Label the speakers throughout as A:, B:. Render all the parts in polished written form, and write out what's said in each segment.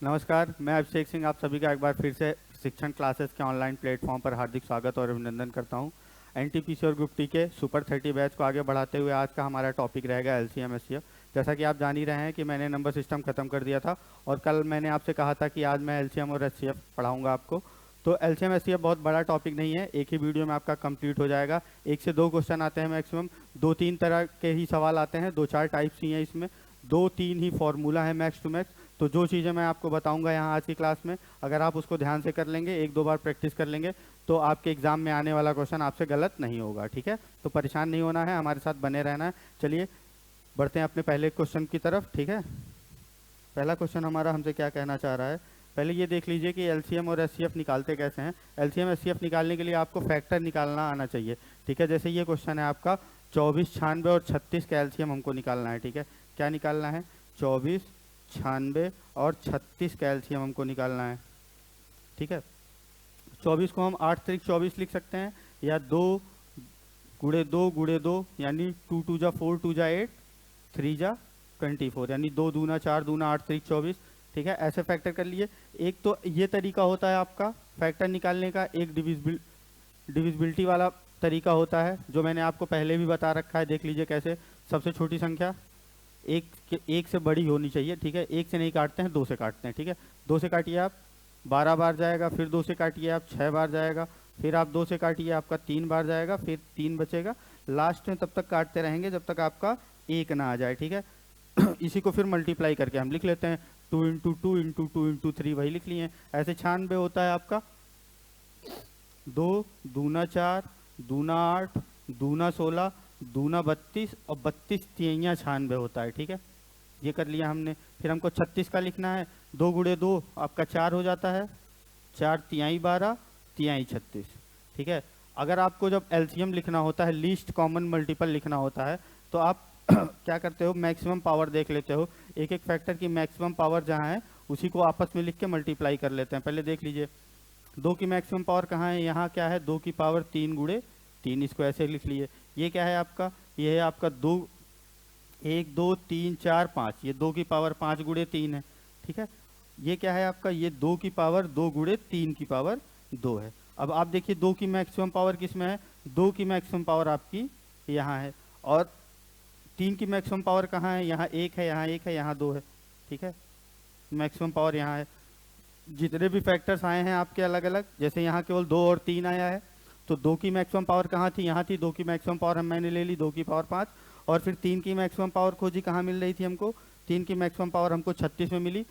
A: नमस्कार, मैं अभिषेक सिंह आप सभी का एक बार फिर से शिक्षण क्लासेस के ऑनलाइन प्लेटफॉर्म पर हार्दिक स्वागत और अभिनंदन करता हूं। एनटीपीसी और ग्रुप टी के सुपर 30 बैच को आगे बढ़ाते हुए आज का हमारा टॉपिक रहेगा एलसीएम एचसीएफ। जैसा कि आप जान ही रहे हैं कि मैंने नंबर सिस्टम खत्म कर दिया था और कल मैंने आपसे कहा था कि आज मैं एलसीएम और एचसीएफ पढ़ाऊँगा आपको। तो एलसीएम एचसीएफ बहुत बड़ा टॉपिक नहीं है, एक ही वीडियो में आपका कंप्लीट हो जाएगा। 1 से 2 क्वेश्चन आते हैं मैक्सिमम, 2-3 तरह के ही सवाल आते हैं, 2-4 टाइप्स ही हैं इसमें, 2-3 ही फॉर्मूला है मैक्स टू मैक्स। तो जो चीज़ें मैं आपको बताऊंगा यहाँ आज की क्लास में, अगर आप उसको ध्यान से कर लेंगे, 1-2 बार प्रैक्टिस कर लेंगे, तो आपके एग्जाम में आने वाला क्वेश्चन आपसे गलत नहीं होगा। ठीक है, तो परेशान नहीं होना है, हमारे साथ बने रहना है। चलिए बढ़ते हैं अपने पहले क्वेश्चन की तरफ। ठीक है, पहला क्वेश्चन हमारा हमसे क्या कहना चाह रहा है, पहले ये देख लीजिए कि एलसीएम और एचसीएफ निकालते कैसे हैं। एलसीएम एचसीएफ निकालने के लिए आपको फैक्टर निकालना आना चाहिए। ठीक है, जैसे ये क्वेश्चन है आपका 24, 96 और 36 का एलसीएम हमको निकालना है। ठीक है, क्या निकालना है? 24, 96 और 36 का एलसीएम हमको निकालना है। ठीक है, 24 को हम 8 त्रिक 24 लिख सकते हैं, या 2 गुणे 2 गुणे 2 यानी 2 2 जा 4 2 जा 8 3 जा 24 यानी 2 दूना 4 दूना 8 त्रिक 24। ठीक है, ऐसे फैक्टर कर लिए। एक तो ये तरीका होता है आपका फैक्टर निकालने का, एक डिविजिबिलिटी वाला तरीका होता है जो मैंने आपको पहले भी बता रखा है। देख लीजिए कैसे। सबसे छोटी संख्या एक से बड़ी होनी चाहिए। ठीक है, 1 से नहीं काटते हैं, 2 से काटते हैं। ठीक है, 2 से काटिए आप 12 बार जाएगा, फिर 2 से काटिए आप 6 बार जाएगा, फिर आप 2 से काटिए आपका 3 बार जाएगा, फिर 3 बचेगा। लास्ट में तब तक काटते रहेंगे जब तक आपका 1 ना आ जाए। ठीक है, इसी को फिर मल्टीप्लाई करके हम लिख लेते हैं 2 इंटू 2 इंटू 2 इंटू 3, वही लिख लिए। ऐसे 96 होता है आपका 2 दूना 4 दूना 8 दूना 16 दूना 32 और 32 तिहाइयाँ 96 होता है। ठीक है, ये कर लिया हमने। फिर हमको 36 का लिखना है, 2 गुणे 2 आपका 4 हो जाता है, 4 तिहाई 12 तिहाई 36। ठीक है, अगर आपको जब एलसीएम लिखना होता है, लीस्ट कॉमन मल्टीपल लिखना होता है, तो आप क्या करते हो, मैक्सिमम पावर देख लेते हो। एक एक फैक्टर की मैक्सिमम पावर जहाँ है उसी को आपस में लिख के मल्टीप्लाई कर लेते हैं। पहले देख लीजिए 2 की मैक्सिमम पावर कहाँ है, यहाँ क्या है 2 की पावर 3 गुणे 3, इसको ऐसे लिख लिए। ये क्या है आपका, ये है आपका 2 1 2 3 4 5, ये 2 की पावर 5 गुणे 3 है। ठीक है, ये क्या है आपका, ये 2 की पावर 2 गुणे 3 की पावर 2 है। अब आप देखिए 2 की मैक्सिमम पावर किस में है, 2 की मैक्सिमम पावर आपकी यहाँ है, और 3 की मैक्सिमम पावर कहाँ है, यहाँ 1 है, यहाँ 1 है, यहाँ 2 है। ठीक है, मैक्सिमम पावर यहाँ है। जितने भी फैक्टर्स आए हैं आपके अलग अलग, जैसे यहाँ केवल 2 और 3 आया है, तो 2 की मैक्सिमम पावर कहाँ थी, यहाँ थी। 2 की मैक्सिमम पावर हम मैंने ले ली 2 की पावर 5, और फिर 3 की मैक्सिमम पावर खोजी, कहाँ मिल रही थी हमको, 3 की मैक्सिमम पावर हमको 36 में मिली,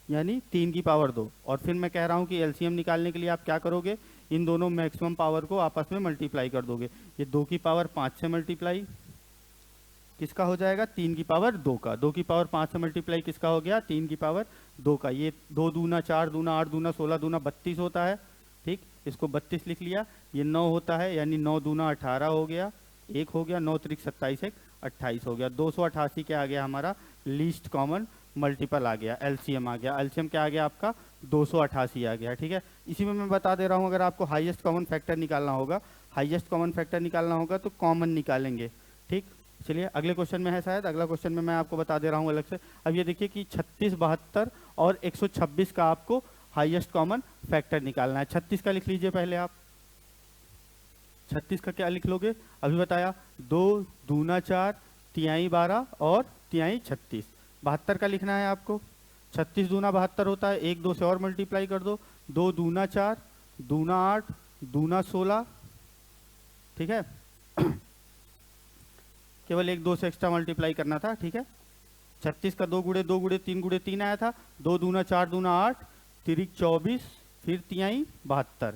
A: यानी 3 की पावर 2। और फिर मैं कह रहा हूँ कि एलसीएम निकालने के लिए आप क्या करोगे, इन दोनों मैक्सिमम पावर को आपस में मल्टीप्लाई कर दोगे। ये 2 की पावर 5 से मल्टीप्लाई किसका हो जाएगा, 3 की पावर 2 का। 2 की पावर 5 से मल्टीप्लाई किसका हो गया, 3 की पावर 2 का। ये 2 दूना 4 दूना 8 दूना 16 दूना 32 होता है। ठीक, इसको 32 लिख लिया। ये 9 होता है, यानी 9 दूना 18 हो गया, 1 हो गया, 9 त्रिक 27 1 28 हो गया। 288 क्या आ गया हमारा, लीस्ट कॉमन मल्टीपल आ गया, एलसीएम आ गया। एलसीएम क्या आ गया आपका, 288 आ गया। ठीक है, इसी में मैं बता दे रहा हूँ, अगर आपको हाईएस्ट कॉमन फैक्टर निकालना होगा, हाईएस्ट कॉमन फैक्टर निकालना होगा तो कॉमन निकालेंगे। ठीक, चलिए अगले क्वेश्चन में है, शायद अगला क्वेश्चन में मैं आपको बता दे रहा हूँ अलग से। अब ये देखिए कि 36, 72 और 126 का आपको हाईएस्ट कॉमन फैक्टर निकालना है। 36 का लिख लीजिए पहले आप। 36 का क्या लिख लोगे, अभी बताया, 2 दूना 4 तिहाई 12 और तिहाई 36। 72 का लिखना है आपको, 36 दूना 72 होता है, 1 2 से और मल्टीप्लाई कर दो, 2 दूना 4 दूना 8 दूना 16। ठीक है, केवल 1 2 से एक्स्ट्रा मल्टीप्लाई करना था। ठीक है, 36 का 2 गुणे 2 गुणे 3 गुणे 3 आया था, 2 दूना 4 दूना 8 तिरिक 24 फिर तिहाई 72,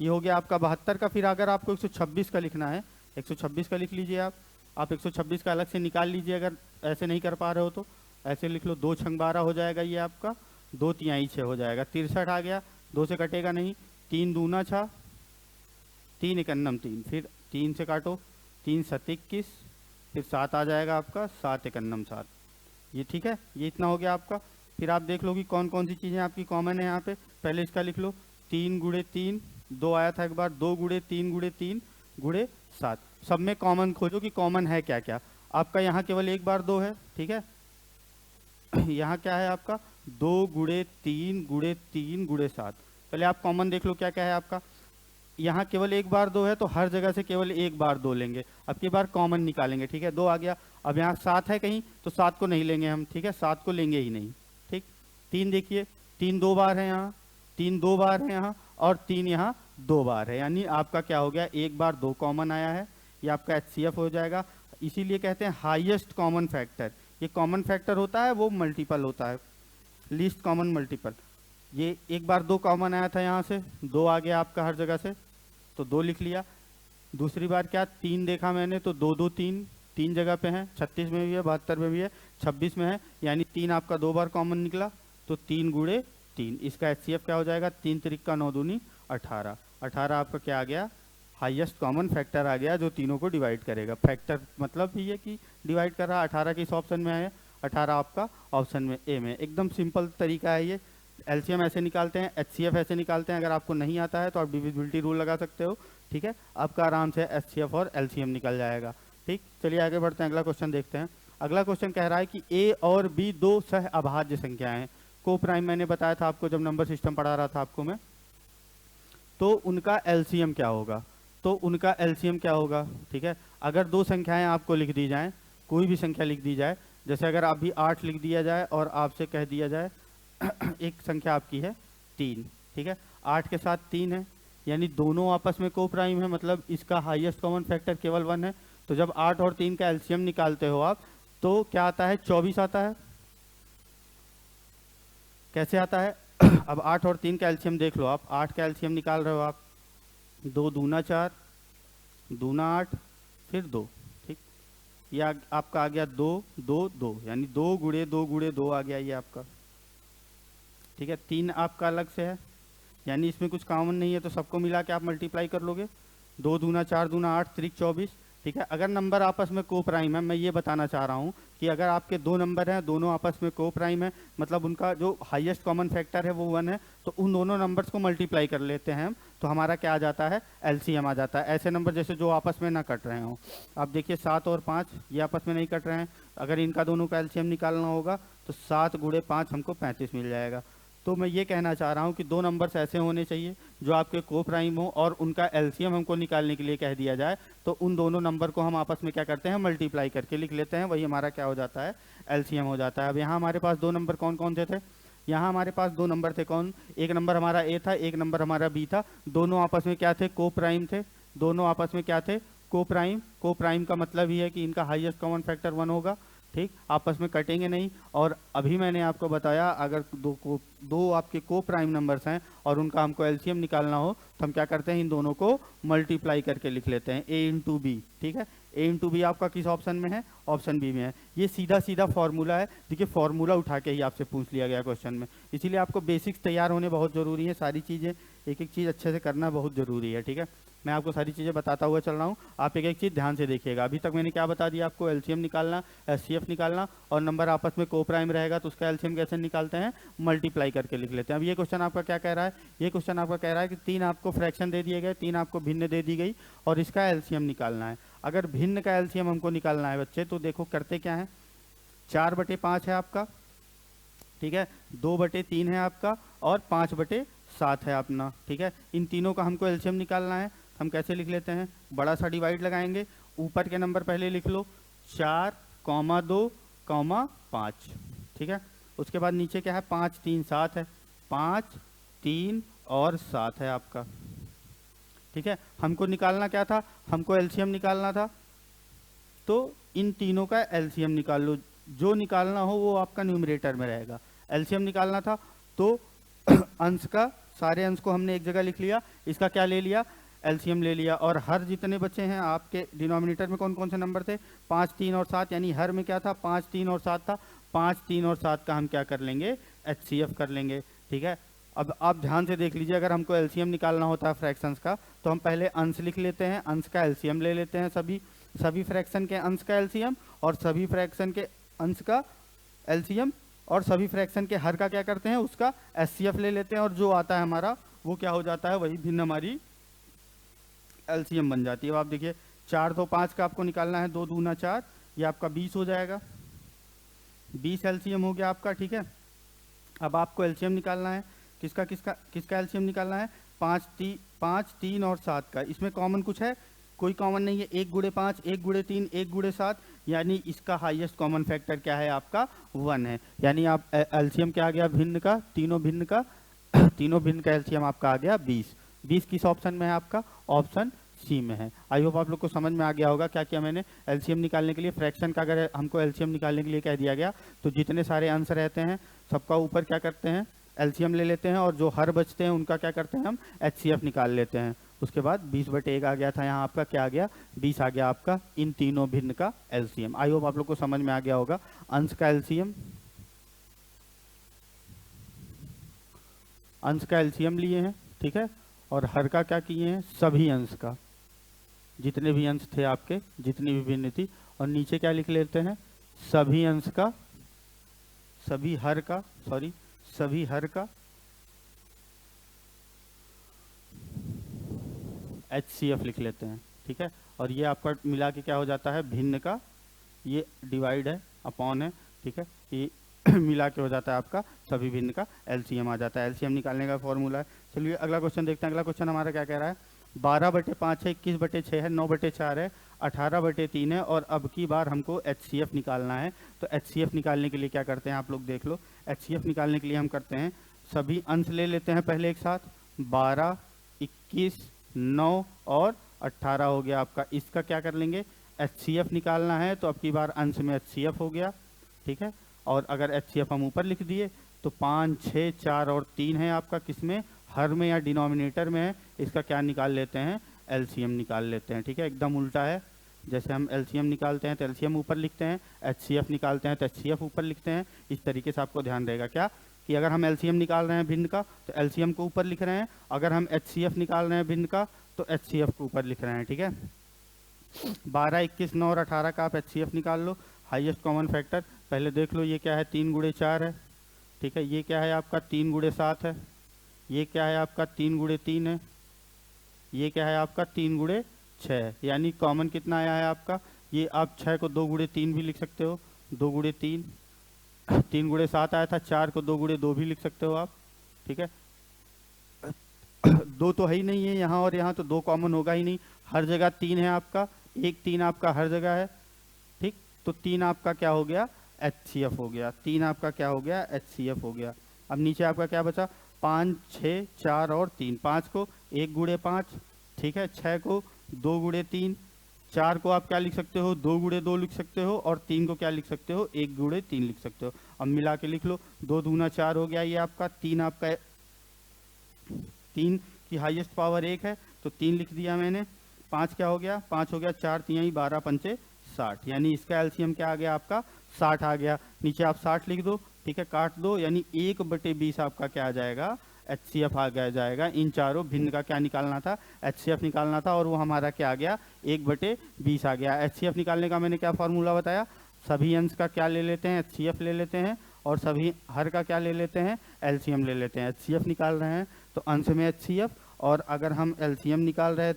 A: ये हो गया आपका 72 का। फिर अगर आपको 126 का लिखना है, 126 का लिख लीजिए आप 126 का अलग से निकाल लीजिए, अगर ऐसे नहीं कर पा रहे हो तो ऐसे लिख लो, 2 छंग 12 हो जाएगा, ये आपका 2 तिहाई 6 हो जाएगा, 63 आ गया, 2 से कटेगा नहीं, 3 दूना 6 3 एकन्नम 3, फिर 3 से काटो, 3 7 21, फिर 7 आ जाएगा आपका, 7 एकन्नम 7, ये ठीक है, ये इतना हो गया आपका। फिर आप देख लो कि कौन कौन सी चीज़ें आपकी कॉमन है यहाँ पे। पहले इसका लिख लो, 3 गुणे 3 2 आया था एक बार, 2 गुणे 3 गुणे 3 गुणे 7, सब में कॉमन खोजो कि कॉमन है क्या क्या। आपका यहाँ केवल एक बार 2 है। ठीक है, यहाँ क्या है आपका 2 गुड़े 3 गुड़े 3 गुड़े 7। पहले आप कॉमन देख लो क्या क्या है आपका। यहाँ केवल एक बार 2 है तो हर जगह से केवल एक बार 2 लेंगे। अब की बार कॉमन निकालेंगे, ठीक है, 2 आ गया। अब यहाँ 7 है कहीं तो 7 को नहीं लेंगे हम, ठीक है, 7 को लेंगे ही नहीं, ठीक। 3 देखिए, 3 2 बार है यहाँ, 3 2 बार है यहाँ, और 3 यहाँ 2 बार है, यानी आपका क्या हो गया, एक बार 2 कॉमन आया है, ये आपका HCF हो जाएगा। इसीलिए कहते हैं हाईएस्ट कॉमन फैक्टर। ये कॉमन फैक्टर होता है वो मल्टीपल होता है, लीस्ट कॉमन मल्टीपल। ये एक बार 2 कॉमन आया था, यहाँ से 2 आ गया आपका हर जगह से, तो 2 लिख लिया। दूसरी बार क्या, 3 देखा मैंने तो 2 2 3 3 जगह पे हैं, 36 में भी है, 72 में भी है, 26 में है, यानी 3 आपका 2 बार कॉमन निकला, तो 3 गुड़े 3। इसका HCF क्या हो जाएगा, 3 त्रिक का 9 दूनी 18। 18 आपका क्या आ गया, हाईएस्ट कॉमन फैक्टर आ गया जो तीनों को डिवाइड करेगा। फैक्टर मतलब भी है कि डिवाइड कर रहा। 18 किस ऑप्शन में है, 18 आपका ऑप्शन में ए में। एकदम सिंपल तरीका है ये। LCM ऐसे निकालते हैं, HCF ऐसे निकालते हैं। अगर आपको नहीं आता है तो आप डिविजिबिलिटी रूल लगा सकते हो, ठीक है, आपका आराम से HCF और LCM निकल जाएगा, ठीक। चलिए आगे बढ़ते हैं, अगला क्वेश्चन देखते हैं। अगला क्वेश्चन कह रहा है कि A और B 2 सह अभाज्य संख्याएं हैं। को प्राइम मैंने बताया था आपको जब नंबर सिस्टम पढ़ा रहा था आपको मैं, तो उनका LCM क्या होगा, तो उनका LCM क्या होगा, ठीक है। अगर 2 संख्याएं आपको लिख दी जाएं, कोई भी संख्या लिख दी जाए, जैसे अगर अभी 8 लिख दिया जाए और आपसे कह दिया जाए एक संख्या आपकी है 3, ठीक है, 8 के साथ 3 है, यानी दोनों आपस में को प्राइम है, मतलब इसका हाईएस्ट कॉमन फैक्टर केवल 1 है। तो जब 8 और 3 का LCM निकालते हो आप, तो क्या आता है, 24 आता है। कैसे आता है अब 8 और 3 का LCM देख लो आप, 8 का LCM निकाल रहे हो आप, 2 दूना 4, दूना 8, फिर 2, ठीक। ये आपका आ गया 2 2 2, यानी 2 गुड़े 2 गुड़े 2 आ गया ये आपका, ठीक है। 3 आपका अलग से है, यानी इसमें कुछ कॉमन नहीं है, तो सबको मिला के आप मल्टीप्लाई कर लोगे। 2 दूना 4 दूना 8 त्रिक 24, ठीक है। अगर नंबर आपस में को प्राइम है, मैं ये बताना चाह रहा हूँ कि अगर आपके 2 नंबर हैं, दोनों आपस में को प्राइम है, मतलब उनका जो हाईएस्ट कॉमन फैक्टर है वो 1 है, तो उन दोनों नंबर्स को मल्टीप्लाई कर लेते हैं हम, तो हमारा क्या आ जाता है, LCM आ जाता है। ऐसे नंबर जैसे जो आपस में ना कट रहे हों। आप देखिए 7 और 5 ये आपस में नहीं कट रहे हैं, अगर इनका दोनों का LCM निकालना होगा तो 7 गुड़े 5 हमको 35 मिल जाएगा। तो मैं ये कहना चाह रहा हूँ कि 2 नंबर्स ऐसे होने चाहिए जो आपके को प्राइम हो और उनका LCM हमको निकालने के लिए कह दिया जाए, तो उन दोनों नंबर को हम आपस में क्या करते हैं, मल्टीप्लाई करके लिख लेते हैं, वही हमारा क्या हो जाता है, LCM हो जाता है। अब यहाँ हमारे पास 2 नंबर कौन कौन से थे, यहाँ हमारे पास 2 नंबर थे कौन, एक नंबर हमारा A था, एक नंबर हमारा B था। दोनों आपस में क्या थे, को प्राइम थे, दोनों आपस में क्या थे, को प्राइम। को प्राइम का मतलब ही है कि इनका हाईएस्ट कॉमन फैक्टर 1 होगा, ठीक, आपस में कटेंगे नहीं। और अभी मैंने आपको बताया अगर दो आपके को प्राइम नंबर्स हैं और उनका हमको LCM निकालना हो तो हम क्या करते हैं, इन दोनों को मल्टीप्लाई करके लिख लेते हैं, A इंटू बी, ठीक है। A इंटू बी आपका किस ऑप्शन में है, ऑप्शन बी में है। ये सीधा सीधा फॉर्मूला है, देखिए फॉर्मूला उठा के ही आपसे पूछ लिया गया क्वेश्चन में, इसीलिए आपको बेसिक्स तैयार होने बहुत ज़रूरी है। सारी चीज़ें एक एक चीज़ अच्छे से करना बहुत ज़रूरी है, ठीक है। मैं आपको सारी चीज़ें बताता हुआ चल रहा हूँ, आप एक एक चीज़ ध्यान से देखिएगा। अभी तक मैंने क्या बता दिया आपको, LCM निकालना, HCF निकालना, और नंबर आपस में को प्राइम रहेगा तो उसका LCM कैसे निकालते हैं, मल्टीप्लाई करके लिख लेते हैं। अब ये क्वेश्चन आपका क्या कह रहा है, ये क्वेश्चन आपका कह रहा है कि 3 आपको फ्रैक्शन दे दिए गए, 3 आपको भिन्न दे दी गई और इसका LCM निकालना है। अगर भिन्न का LCM हमको निकालना है बच्चे, तो देखो करते क्या है, 4/5 है आपका, ठीक है, 2/3 है आपका, और 5/7 है अपना, ठीक है। इन तीनों का हमको LCM निकालना है। हम कैसे लिख लेते हैं, बड़ा सा डिवाइड लगाएंगे, ऊपर के नंबर पहले लिख लो, 4,2,5, ठीक है। उसके बाद नीचे क्या है, 5 3 7 है, 5 3 और 7 है आपका, ठीक है। हमको निकालना क्या था, हमको LCM निकालना था, तो इन तीनों का LCM निकाल लो, जो निकालना हो वो आपका न्यूमरेटर में रहेगा। LCM निकालना था तो अंश का, सारे अंश को हमने एक जगह लिख लिया, इसका क्या ले लिया, LCM ले लिया। और हर जितने बच्चे हैं आपके डिनोमिनेटर में कौन कौन से नंबर थे, 5 3 और 7, यानी हर में क्या था, 5 3 और 7 था। 5 3 और 7 का हम क्या कर लेंगे, HCF कर लेंगे, ठीक है। अब आप ध्यान से देख लीजिए, अगर हमको LCM निकालना होता है फ्रैक्शंस का, तो हम पहले अंश लिख लेते हैं, अंश का LCM ले लेते हैं, सभी फ्रैक्शन के अंश का LCM, और सभी फ्रैक्शन के अंश का LCM, और सभी फ्रैक्शन के हर का क्या करते हैं, उसका HCF ले लेते हैं, और जो आता है हमारा वो क्या हो जाता है, वही भिन्न हमारी LCM बन जाती है। अब आप देखिए 4 2 5 का आपको निकालना है, 2 दूना 4, ये आपका 20 हो जाएगा, 20 LCM हो गया आपका, ठीक है। अब आपको एलसीएम निकालना है, किसका किसका किसका एलसीएम निकालना है? 5, 3 और 7 का। इसमें कॉमन कुछ है? कोई कॉमन नहीं है। 1 गुणे 5, 1 गुणे 3, 1 गुणे 7, यानी इसका हाईएस्ट कॉमन फैक्टर क्या है आपका? 1 है। यानी आप एलसीएम क्या आ गया भिन्न का? तीनों भिन्न का तीनों भिन्न का एलसीएम आपका आ गया 20। 20 किस ऑप्शन में है आपका? ऑप्शन सी में है। आई होप आप लोग को समझ में आ गया होगा क्या किया मैंने। एलसीएम निकालने के लिए फ्रैक्शन का अगर हमको एलसीएम निकालने के लिए कह दिया गया तो जितने सारे अंश रहते हैं सबका ऊपर क्या करते हैं? एलसीएम ले लेते हैं, और जो हर बचते हैं उनका क्या करते हैं? हम एचसीएफ निकाल लेते हैं। उसके बाद 20/1 आ गया था यहाँ आपका, क्या आ गया? 20 आ गया आपका इन तीनों भिन्न का एलसीएम। आई होप आप लोग को समझ में आ गया होगा। अंश का एलसीएम, अंश का एलसीएम लिए हैं, ठीक है, और हर का क्या किए हैं? सभी अंश का, जितने भी अंश थे आपके, जितनी भी भिन्न थी, और नीचे क्या लिख लेते हैं? सभी अंश का, सभी हर का, सॉरी सभी हर का HCF लिख लेते हैं, ठीक है। और ये आपका मिला के क्या हो जाता है? भिन्न का, ये डिवाइड है, अपॉन है, ठीक है, ये मिला के हो जाता है आपका सभी भिन्न का एलसीएम आ जाता है। एलसीएम निकालने का फॉर्मूला है। चलिए अगला क्वेश्चन देखते हैं। अगला क्वेश्चन हमारा क्या कह रहा है? 12/5 है, 21/6 है, 9/4 है, 18/3 है, और अब की बार हमको HCF निकालना है। तो HCF निकालने के लिए क्या करते हैं आप लोग देख लो। HCF निकालने के लिए हम करते हैं, सभी अंश ले लेते हैं पहले एक साथ। 12, 21, 9 और 18 हो गया आपका। इसका क्या कर लेंगे? HCF निकालना है, तो अब की बार अंश में HCF हो गया, ठीक है। और अगर HCF हम ऊपर लिख दिए तो 5, 6, 4 और 3 है आपका, किसमें? हर में या डिनोमिनेटर में है। इसका क्या निकाल लेते हैं? एलसीएम निकाल लेते हैं, ठीक है। एकदम उल्टा है, जैसे हम एलसीएम निकालते हैं तो एलसीएम ऊपर लिखते हैं, HCF निकालते हैं तो HCF ऊपर लिखते हैं। इस तरीके से आपको ध्यान रहेगा क्या कि अगर हम एलसीएम निकाल रहे हैं भिन्न का तो एलसीएम को ऊपर लिख रहे हैं, अगर हम HCF निकाल रहे हैं भिन्न का तो HCF को ऊपर लिख रहे हैं, ठीक है। 12, 21, 9 और 18 का आप HCF निकाल लो। हाईएस्ट कॉमन फैक्टर पहले देख लो, ये क्या है? 3 गुणे 4 है, ठीक है। ये क्या है आपका? 3 गुणे 7 है। ये क्या है आपका? 3 गुणे 3 है। ये क्या है आपका? 3 गुणे 6 है। यानी कॉमन कितना आया है आपका? ये आप 6 को 2 गुणे 3 भी लिख सकते हो, 2 गुणे 3। 3 गुणे 7 आया था, 4 को 2 गुणे 2 भी लिख सकते हो आप, ठीक है। 2 तो है ही नहीं है यहाँ, और यहाँ तो 2 कॉमन होगा ही नहीं। हर जगह 3 है आपका, 1 3 आपका हर जगह है, ठीक। तो 3 आपका क्या हो गया? HCF हो गया। 3 आपका क्या हो गया? HCF हो गया। अब नीचे आपका क्या बचा? 5, 6, 4 और 3। 5 को 1 गुणे 5, ठीक है। 6 को 2 गुणे 3, 4 को आप क्या लिख सकते हो? 2 गुणे 2 लिख सकते हो, और 3 को क्या लिख सकते हो? 1 गुणे 3 लिख सकते हो। अब मिला के लिख लो, 2 दूना 4 हो गया ये आपका। 3 आपका, 3 की हाईएस्ट पावर 1 है तो 3 लिख दिया मैंने। 5 क्या हो गया? 5 हो गया 4 3 12 पंचे 60, यानी इसका एलसीएम क्या आ गया आपका? 60 आ गया। नीचे आप 60 लिख दो, ठीक है, काट दो, यानी 1/20 आपका क्या आ जाएगा? HCF आ गया जाएगा। इन चारों भिन्न का क्या निकालना था? HCF निकालना था, और वो हमारा क्या आ गया? 1/20 आ गया। HCF निकालने का मैंने क्या फॉर्मूला बताया? सभी अंश का क्या ले लेते हैं? HCF ले लेते हैं, और सभी हर का क्या ले लेते हैं? LCM ले लेते हैं। HCF निकाल रहे हैं तो अंश में HCF, और अगर हम LCM निकाल रहे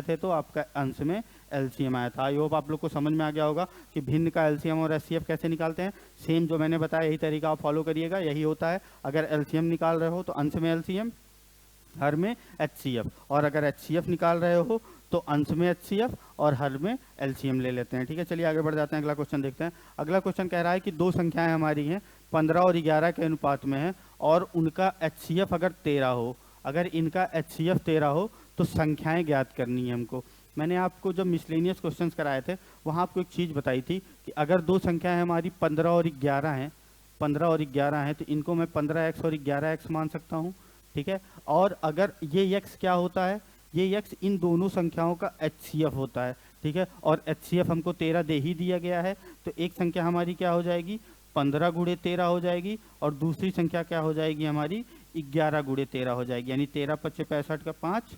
A: थे तो आपका अंश में LCM आया था। आई होप आप लोग को समझ में आ गया होगा कि भिन्न का LCM और HCF कैसे निकालते हैं। सेम जो मैंने बताया यही तरीका आप फॉलो करिएगा, यही होता है। अगर LCM निकाल रहे हो तो अंश में LCM, हर में HCF, और अगर HCF निकाल रहे हो तो अंश में HCF और हर में LCM ले लेते हैं, ठीक है। चलिए आगे बढ़ जाते हैं, अगला क्वेश्चन देखते हैं। अगला क्वेश्चन कह रहा है कि दो संख्याएं हमारी हैं 15 और 11 के अनुपात में है, और उनका HCF अगर 13 हो, अगर इनका HCF 13 हो तो संख्याएं ज्ञात करनी है हमको। मैंने आपको जब मिसलेनियस क्वेश्चंस कराए थे वहाँ आपको एक चीज़ बताई थी कि अगर दो संख्याएं हमारी 15 और 11 हैं, 15 और 11 हैं, तो इनको मैं 15x और 11x मान सकता हूँ, ठीक है। और अगर ये x क्या होता है? ये x इन दोनों संख्याओं का HCF होता है, ठीक है। और HCF हमको 13 दे ही दिया गया है, तो एक संख्या हमारी क्या हो जाएगी? 15 गुणे 13 हो जाएगी, और दूसरी संख्या क्या हो जाएगी हमारी? 11 गुणे 13 हो जाएगी। यानी 13 पच्चे 65 का 5,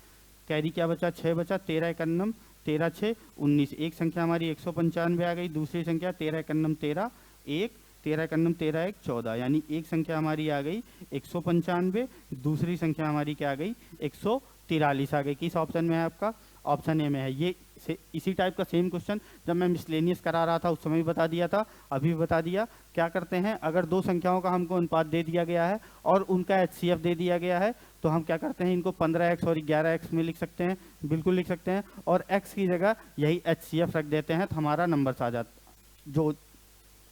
A: कैरी क्या बचा? 6 बचा। 13 एकन्नम 13 6 19। एक संख्या हमारी 195 आ गई, दूसरी संख्या 13 एकन्नम 13 1, 13 एकन्नम 13 1 14, यानी एक संख्या हमारी आ गई 195, दूसरी संख्या हमारी क्या आ गई? 143 आ गई। किस ऑप्शन में है आपका? ऑप्शन ए में है। ये इसी टाइप का सेम क्वेश्चन जब मैं मिसलेनियस करा रहा था उस समय भी बता दिया था, अभी भी बता दिया। क्या करते हैं, अगर दो संख्याओं का हमको अनुपात दे दिया गया है और उनका HCF दे दिया गया है तो हम क्या करते हैं, इनको 15x और 11x में लिख सकते हैं, बिल्कुल लिख सकते हैं, और x की जगह यही HCF रख देते हैं तो हमारा नंबर आ जाता, जो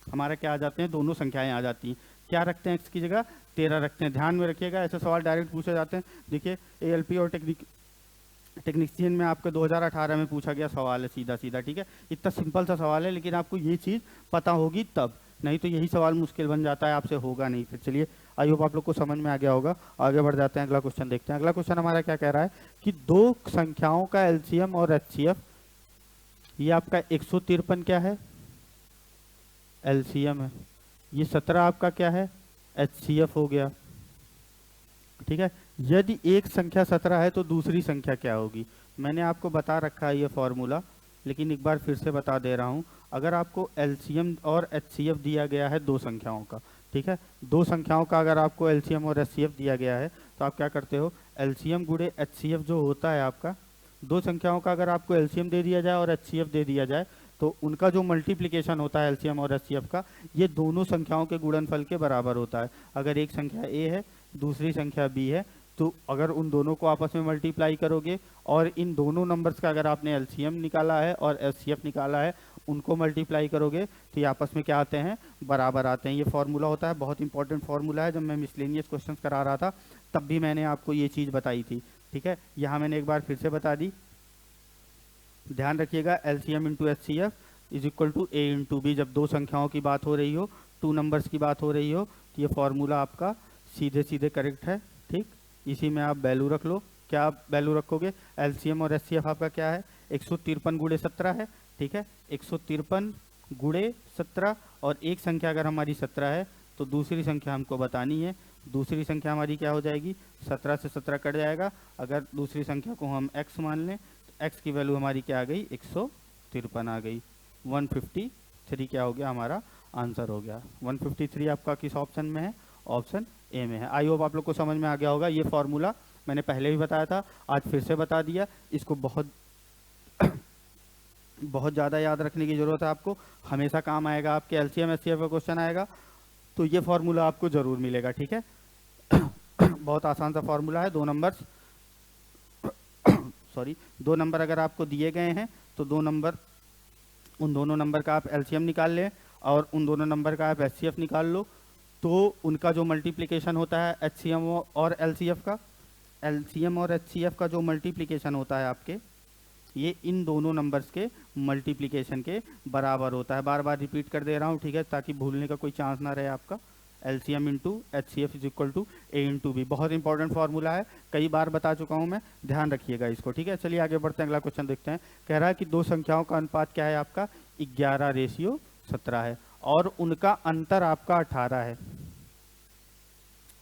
A: हमारा क्या आ जाते हैं, दोनों संख्याएं आ जाती हैं। क्या रखते हैं x की जगह, 13 रखते हैं। ध्यान में रखिएगा, ऐसे सवाल डायरेक्ट पूछे जाते हैं। देखिए ALP और टेक्नीशियन में आपके 2018 में पूछा गया सवाल है, सीधा सीधा, ठीक है। इतना सिंपल सा सवाल है, लेकिन आपको ये चीज़ पता होगी तब, नहीं तो यही सवाल मुश्किल बन जाता है, आपसे होगा नहीं फिर। चलिए, आई होप आप लोग को समझ में आ गया होगा। आगे बढ़ जाते हैं, अगला क्वेश्चन देखते हैं। अगला क्वेश्चन हमारा क्या कह रहा है कि दो संख्याओं का LCM और HCF, ये आपका 153 क्या है, LCM है, ये 17 आपका क्या है, HCF हो गया, ठीक है। यदि एक संख्या 17 है तो दूसरी संख्या क्या होगी। मैंने आपको बता रखा है ये फॉर्मूला, लेकिन एक बार फिर से बता दे रहा हूँ। अगर आपको LCM और HCF दिया गया है दो संख्याओं का, ठीक है, दो संख्याओं का अगर आपको LCM और HCF दिया गया है तो आप क्या करते हो, LCM गुणे HCF जो होता है आपका, दो संख्याओं का अगर आपको LCM दे दिया जाए और HCF दे दिया जाए तो उनका जो मल्टीप्लिकेशन होता है LCM और HCF का, ये दोनों संख्याओं के गुणनफल के बराबर होता है। अगर एक संख्या A है दूसरी संख्या B है, तो अगर उन दोनों को आपस में मल्टीप्लाई करोगे और इन दोनों नंबर्स का अगर आपने LCM निकाला है और HCF निकाला है, उनको मल्टीप्लाई करोगे तो ये आपस में क्या आते हैं, बराबर आते हैं। ये फॉर्मूला होता है, बहुत इंपॉर्टेंट फॉर्मूला है। जब मैं मिसलेनियस क्वेश्चंस करा रहा था तब भी मैंने आपको ये चीज़ बताई थी, ठीक है। यहाँ मैंने एक बार फिर से बता दी, ध्यान रखिएगा। LCM into HCF is equal to A into B। जब दो संख्याओं की बात हो रही हो, टू नंबर्स की बात हो रही हो, तो ये फॉर्मूला आपका सीधे सीधे करेक्ट है, ठीक। इसी में आप वैल्यू रख लो। क्या आप वैल्यू रखोगे, LCM और HCF आपका क्या है, 153 गुणे 17 है, ठीक है। 153 गुणे 17, और एक संख्या अगर हमारी 17 है तो दूसरी संख्या हमको बतानी है। दूसरी संख्या हमारी क्या हो जाएगी, 17 से 17 कट जाएगा। अगर दूसरी संख्या को हम x मान लें तो x की वैल्यू हमारी क्या आ गई, 153 आ गई। 153 क्या हो गया, हमारा आंसर हो गया। 153 आपका किस ऑप्शन में है, ऑप्शन ए में है। आई होप आप लोग को समझ में आ गया होगा। ये फॉर्मूला मैंने पहले भी बताया था, आज फिर से बता दिया। इसको बहुत बहुत ज़्यादा याद रखने की ज़रूरत है आपको, हमेशा काम आएगा। आपके LCM HCF का क्वेश्चन आएगा तो ये फॉर्मूला आपको ज़रूर मिलेगा, ठीक है। बहुत आसान सा फॉर्मूला है। दो नंबर सॉरी, दो नंबर अगर आपको दिए गए हैं तो दो नंबर, उन दोनों नंबर का आप LCM निकाल लें और उन दोनों नंबर का आप HCF निकाल लो, तो उनका जो मल्टीप्लिकेशन होता है HCM और LCF का, LCM और HCF का जो मल्टीप्लिकेशन होता है आपके, ये इन दोनों नंबर्स के मल्टीप्लिकेशन के बराबर होता है। बार बार रिपीट कर दे रहा हूँ, ठीक है, ताकि भूलने का कोई चांस ना रहे आपका। LCM into HCF is equal to A into B। बहुत इंपॉर्टेंट फॉर्मूला है, कई बार बता चुका हूँ मैं, ध्यान रखिएगा इसको, ठीक है। चलिए आगे बढ़ते हैं, अगला क्वेश्चन देखते हैं। कह रहा है कि दो संख्याओं का अनुपात क्या है आपका, 11:17 है और उनका अंतर आपका 18 है।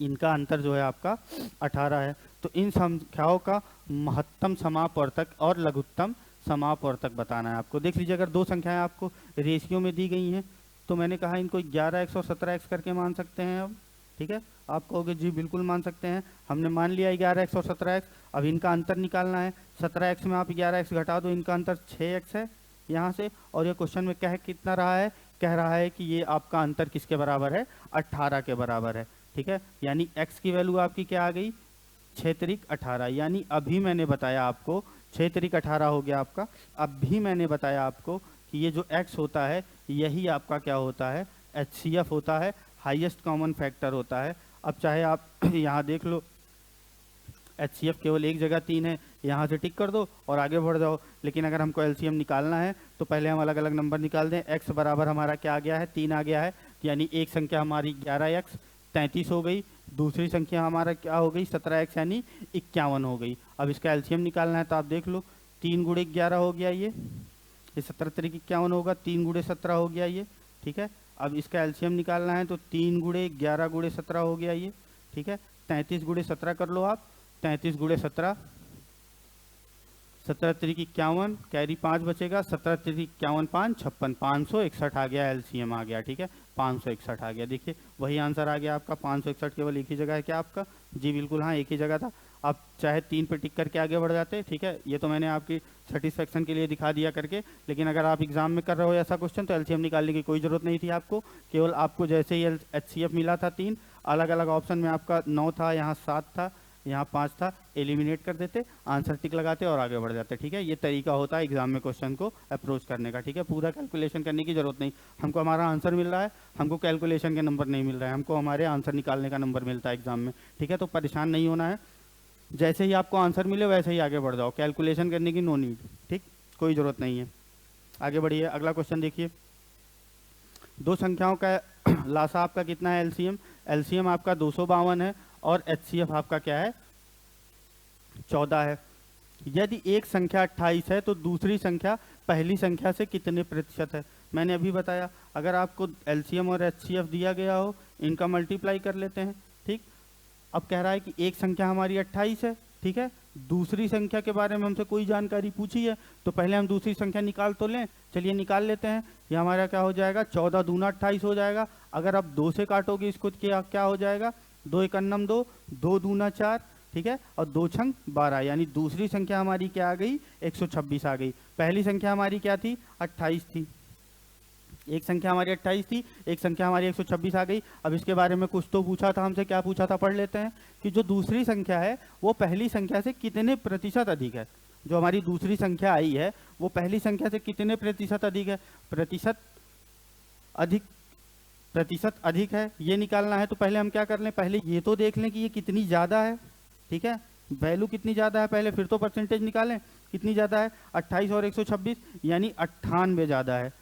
A: इनका अंतर जो है आपका 18 है। तो इन संख्याओं का महत्तम समापवर्तक और लघुत्तम समापवर्तक बताना है आपको। देख लीजिए, अगर दो संख्याएं आपको रेशियो में दी गई हैं तो मैंने कहा इनको 11x और 17x करके मान सकते हैं अब, ठीक है। आप कहोगे जी बिल्कुल मान सकते हैं, हमने मान लिया 11x और 17x। अब इनका अंतर निकालना है। 17x में आप 11x घटा दो, इनका अंतर 6x है यहाँ से, और ये क्वेश्चन में कह कितना रहा है, कह रहा है कि ये आपका अंतर किसके बराबर है, 18 के बराबर है, ठीक है। यानी x की वैल्यू आपकी क्या आ गई, 6 तिरिक 18। यानी अभी मैंने बताया आपको 6 तिरिक 18 हो गया आपका। अभी मैंने बताया आपको कि ये जो x होता है यही आपका क्या होता है, HCF होता है, हाईएस्ट कॉमन फैक्टर होता है। अब चाहे आप यहाँ देख लो, HCF केवल एक जगह 3 है, यहाँ से टिक कर दो और आगे बढ़ जाओ। लेकिन अगर हमको LCM निकालना है तो पहले हम अलग अलग नंबर निकाल दें। x बराबर हमारा क्या आ गया है, 3 आ गया है। यानी एक संख्या हमारी 11x 33 हो गई, दूसरी संख्या हमारा क्या हो गई, 17x यानी 51 हो गई। अब इसका LCM निकालना है तो आप देख लो, 3 गुणे 11 हो गया ये 17 तिरिक 51 होगा, 3 गुणे 17 हो गया ये, ठीक है। अब इसका LCM निकालना है तो 3 गुणे 11 गुणे 17 हो गया ये, ठीक है। 33 गुणे 17 कर लो आप, 33 गुणे 17, 17 तिरिक 51, कैरी 5 बचेगा, 17 तिरिक 51 5 56, 561 आ गया, LCM आ गया, ठीक है, 561 आ गया। देखिए वही आंसर आ गया आपका, 561 केवल एक ही जगह है क्या आपका, जी बिल्कुल हाँ एक ही जगह था। आप चाहे 3 पे टिक करके आगे बढ़ जाते, ठीक है। ये तो मैंने आपकी सेटिस्फेक्शन के लिए दिखा दिया करके, लेकिन अगर आप एग्जाम में कर रहे हो ऐसा क्वेश्चन तो एलसीएम निकालने की कोई ज़रूरत नहीं थी आपको। केवल आपको जैसे ही एचसीएफ मिला था 3 अलग अलग ऑप्शन में, आपका 9 था, यहाँ 7 था, यहाँ 5 था, एलिमिनेट कर देते, आंसर टिक लगाते और आगे बढ़ जाते, ठीक है। ये तरीका होता है एग्जाम में क्वेश्चन को अप्रोच करने का, ठीक है। पूरा कैलकुलेशन करने की जरूरत नहीं, हमको हमारा आंसर मिल रहा है, हमको कैलकुलेशन के नंबर नहीं मिल रहा है, हमको हमारे आंसर निकालने का नंबर मिलता है एग्जाम में, ठीक है। तो परेशान नहीं होना है, जैसे ही आपको आंसर मिले वैसे ही आगे बढ़ जाओ, कैलकुलेशन करने की नो नीड, ठीक, कोई ज़रूरत नहीं है। आगे बढ़िए, अगला क्वेश्चन देखिए। दो संख्याओं का लासा आपका कितना है एलसीएम? एलसीएम आपका 252 है और एचसीएफ आपका क्या है? 14 है। यदि एक संख्या 28 है तो दूसरी संख्या पहली संख्या से कितने प्रतिशत है? मैंने अभी बताया, अगर आपको एलसीएम और एचसीएफ दिया गया हो, इनका मल्टीप्लाई कर लेते हैं, ठीक। अब कह रहा है कि एक संख्या हमारी 28 है, ठीक है, दूसरी संख्या के बारे में हमसे कोई जानकारी पूछी है, तो पहले हम दूसरी संख्या निकाल तो लें। चलिए निकाल लेते हैं। ये हमारा क्या हो जाएगा? 14 दूना 28 हो जाएगा। अगर आप 2 से काटोगे इसको क्या हो जाएगा? 2 एकन्नम 2, 2 दूना 4, ठीक है, और 2 छंग 12, यानी दूसरी संख्या हमारी क्या आ गई? 126 आ गई। पहली संख्या हमारी क्या थी? 28 थी। एक संख्या हमारी 28 थी, एक संख्या हमारी 126 आ गई। अब इसके बारे में कुछ तो पूछा था हमसे, क्या पूछा था पढ़ लेते हैं, कि जो दूसरी संख्या है वो पहली संख्या से कितने प्रतिशत अधिक है। जो हमारी दूसरी संख्या आई है वो पहली संख्या से कितने प्रतिशत अधिक है? प्रतिशत अधिक है, ये निकालना है। तो पहले हम क्या कर लें, पहले ये तो देख लें कि ये कितनी ज़्यादा है, ठीक है, वैल्यू कितनी ज़्यादा है पहले, फिर तो परसेंटेज निकालें कितनी ज़्यादा है। 28 और 126 यानी 98 ज़्यादा है।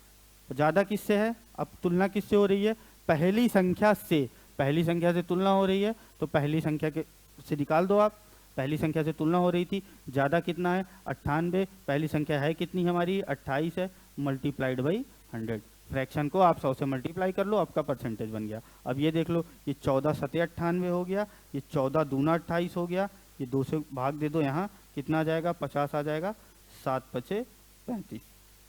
A: ज़्यादा किससे है? अब तुलना किससे हो रही है? पहली संख्या से। पहली संख्या से तुलना हो रही है तो पहली संख्या के से निकाल दो आप। पहली संख्या से तुलना हो रही थी, ज़्यादा कितना है? 98। पहली संख्या है कितनी हमारी? 28 है, मल्टीप्लाइड बाई 100। फ्रैक्शन को आप 100 से मल्टीप्लाई कर लो, आपका परसेंटेज बन गया। अब ये देख लो, ये 14 सते 98 हो गया, ये 14 दूना 28 हो गया, ये 2 से भाग दे दो, यहाँ कितना आ जाएगा? 50 आ जाएगा, 7 पचे 35,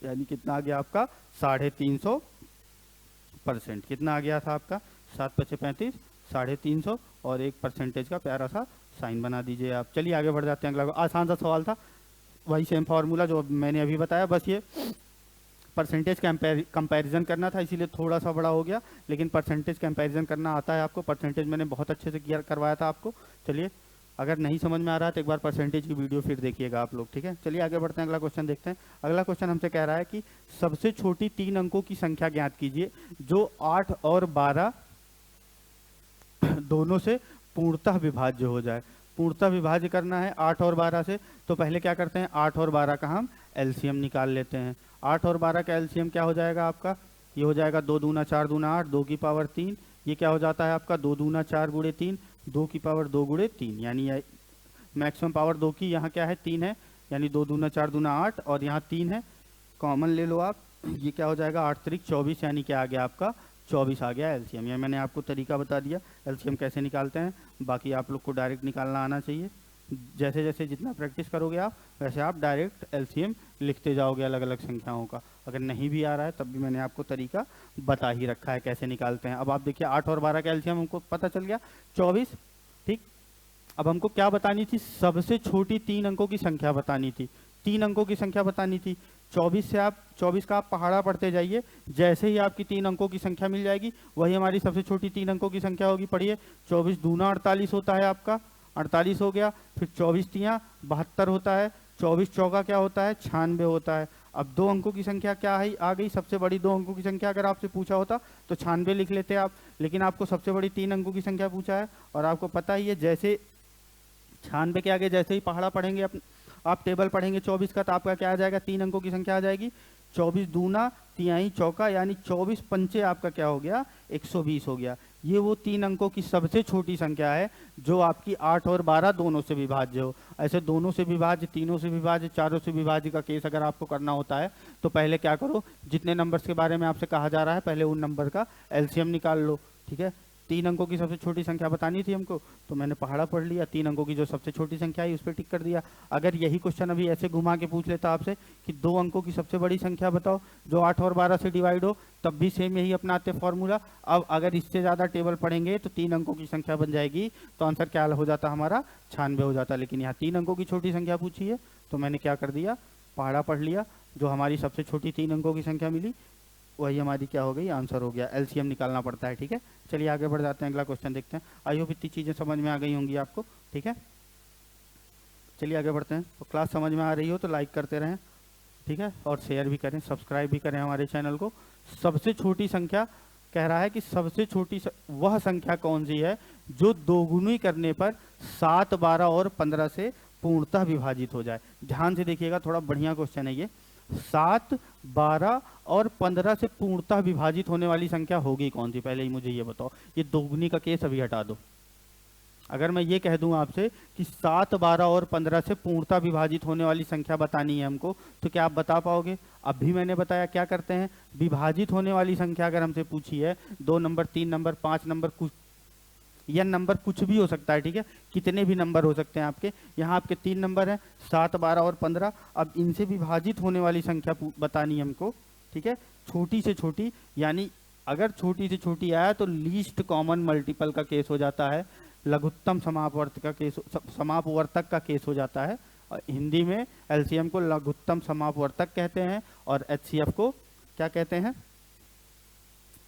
A: यानी कितना आ गया आपका? 350%। कितना आ गया था आपका? 7 पचे 35, 350, और एक परसेंटेज का प्यारा सा साइन बना दीजिए आप। चलिए आगे बढ़ जाते हैं। अगला आसान सा सवाल था, वही सेम फार्मूला जो मैंने अभी बताया, बस ये परसेंटेज कंपैरिजन करना था, इसीलिए थोड़ा सा बड़ा हो गया, लेकिन परसेंटेज कंपैरिजन करना आता है आपको। परसेंटेज मैंने बहुत अच्छे से किया करवाया था आपको। चलिए, अगर नहीं समझ में आ रहा है तो एक बार परसेंटेज की वीडियो फिर देखिएगा आप लोग, ठीक है। चलिए आगे बढ़ते हैं, अगला क्वेश्चन देखते हैं। अगला क्वेश्चन हमसे कह रहा है कि सबसे छोटी 3 अंकों की संख्या ज्ञात कीजिए जो 8 और 12 दोनों से पूर्णतः विभाज्य हो जाए। पूर्णतः विभाज्य करना है 8 और 12 से, तो पहले क्या करते हैं? 8 और 12 का हम एलसीएम निकाल लेते हैं। 8 और 12 का एलसीएम क्या हो जाएगा आपका? ये हो जाएगा 2 दूना 4 दूना 8, 2 की पावर 3। ये क्या हो जाता है आपका? 2 दूना 4 गुणे 3, 2 की पावर 2 गुणे 3, यानी मैक्सिमम पावर 2 की यहाँ क्या है? 3 है, यानी 2 दूना 4 दूना 8, और यहाँ 3 है, कॉमन ले लो आप। ये क्या हो जाएगा? 8 त्रिक 24, यानी क्या आ गया आपका? 24 आ गया एलसीएम। ये मैंने आपको तरीका बता दिया एलसीएम कैसे निकालते हैं, बाकी आप लोग को डायरेक्ट निकालना आना चाहिए। जैसे जैसे जितना प्रैक्टिस करोगे आप, वैसे आप डायरेक्ट एलसीएम लिखते जाओगे अलग अलग संख्याओं का। अगर नहीं भी आ रहा है तब भी मैंने आपको तरीका बता ही रखा है कैसे निकालते हैं। अब आप देखिए 8 और 12 का एलसीएम हमको पता चल गया 24, ठीक। अब हमको क्या बतानी थी? सबसे छोटी 3 अंकों की संख्या बतानी थी। 3 अंकों की संख्या बतानी थी। 24 का आप पहाड़ा पढ़ते जाइए, जैसे ही आपकी 3 अंकों की संख्या मिल जाएगी वही हमारी सबसे छोटी 3 अंकों की संख्या होगी। पढ़िए, 24 दूना 48 होता है आपका, 48 हो गया। फिर 24 तियाँ 72 होता है, 24 चौका क्या होता है? 96 होता है। अब 2 अंकों की संख्या क्या है? आ गई सबसे बड़ी 2 अंकों की संख्या। अगर आपसे पूछा होता तो 96 लिख लेते आप, लेकिन आपको सबसे बड़ी 3 अंकों की संख्या पूछा है, और आपको पता ही है जैसे 96 के आगे जैसे ही पहाड़ा पढ़ेंगे आप टेबल पढ़ेंगे 24 का, तो आपका क्या आ जाएगा? 3 अंकों की संख्या आ जाएगी। 24 दूना तिहाई चौका, यानी 24 पंचे आपका क्या हो गया? 120 हो गया। ये वो 3 अंकों की सबसे छोटी संख्या है जो आपकी 8 और 12 दोनों से विभाज्य हो। ऐसे दोनों से विभाज्य, तीनों से विभाज्य, चारों से विभाज्य का केस अगर आपको करना होता है तो पहले क्या करो, जितने नंबर्स के बारे में आपसे कहा जा रहा है पहले उन नंबर का एलसीएम निकाल लो, ठीक है। 3 अंकों की सबसे छोटी संख्या बतानी थी हमको, तो मैंने पहाड़ा पढ़ लिया, 3 अंकों की जो सबसे छोटी संख्या आई उस पर टिक कर दिया। अगर यही क्वेश्चन अभी ऐसे घुमा के पूछ लेता आपसे कि 2 अंकों की सबसे बड़ी संख्या बताओ जो 8 और 12 से डिवाइड हो, तब भी सेम यही अपनाते फॉर्मूला। अब अगर इससे ज़्यादा टेबल पढ़ेंगे तो 3 अंकों की संख्या बन जाएगी, तो आंसर क्या हो जाता हमारा 96 हो जाता। लेकिन यहाँ 3 अंकों की छोटी संख्या पूछी है, तो मैंने क्या कर दिया, पहाड़ा पढ़ लिया, जो हमारी सबसे छोटी 3 अंकों की संख्या मिली वही हमारी क्या हो गई, आंसर हो गया। एलसीएम निकालना पड़ता है, ठीक है। चलिए आगे बढ़ जाते हैं, अगला क्वेश्चन देखते हैं। आई होप इतनी चीज़ें समझ में आ गई होंगी आपको, ठीक है। चलिए आगे बढ़ते हैं। तो क्लास समझ में आ रही हो तो लाइक करते रहें, ठीक है, और शेयर भी करें, सब्सक्राइब भी करें हमारे चैनल को। सबसे छोटी संख्या कह रहा है कि सबसे छोटी वह संख्या कौन सी है जो दोगुनी करने पर 7, 12 और 15 से पूर्णतः विभाजित हो जाए। ध्यान से देखिएगा, थोड़ा बढ़िया क्वेश्चन है ये। 7, 12 और 15 से पूर्णतः विभाजित होने वाली संख्या होगी कौन सी, पहले ही मुझे ये बताओ। ये दोगुनी का केस अभी हटा दो। अगर मैं ये कह दूं आपसे कि 7, 12 और 15 से पूर्णतः विभाजित होने वाली संख्या बतानी है हमको, तो क्या आप बता पाओगे? अभी मैंने बताया क्या करते हैं, विभाजित होने वाली संख्या अगर हमसे पूछी है, 2 नंबर, 3 नंबर, 5 नंबर, कुछ या नंबर कुछ भी हो सकता है, ठीक है, कितने भी नंबर हो सकते हैं आपके। यहाँ आपके 3 नंबर हैं, 7, 12 और 15। अब इनसे विभाजित होने वाली संख्या बतानी है हमको, ठीक है, छोटी से छोटी, यानी अगर छोटी से छोटी आया तो लीस्ट कॉमन मल्टीपल का केस हो जाता है, लघुत्तम समापवर्तक का केस हो जाता है। और हिंदी में एलसीएम को लघुत्तम समापवर्तक कहते हैं और एचसीएफ को क्या कहते हैं?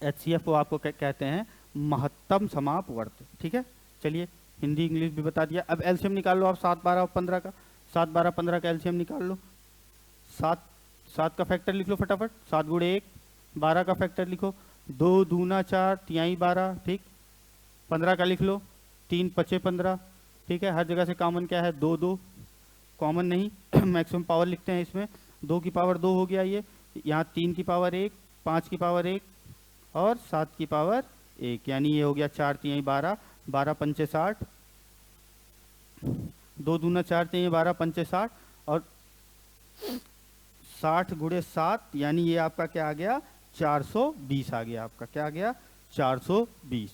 A: एचसीएफ को आपको कहते हैं महत्तम समापवर्त, ठीक है। चलिए हिंदी इंग्लिश भी बता दिया। अब एलसीएम निकाल लो आप 7, 12 और 15 का। 7, 12, 15 का एलसीएम निकाल लो। 7 का फैक्टर लिख लो फटाफट, 7 गुणे 1। 12 का फैक्टर लिखो, 2 दूना 4 तिहाई 12, ठीक। 15 का लिख लो, 3 पचे 15, ठीक है। हर जगह से कॉमन क्या है, 2 2, कॉमन नहीं मैक्सिमम पावर लिखते हैं इसमें। 2 की पावर 2 हो गया ये, यहाँ 3 की पावर 1, 5 की पावर 1 और 7 की पावर 1, यानी ये हो गया 4 तिहाई 12, 12 पंचे 60, 2 दूना 4 तिहाई 12 पंचे 60 और 60 गुणे 7, यानी ये आपका क्या आ गया, 420 आ गया आपका। क्या आ गया, 420।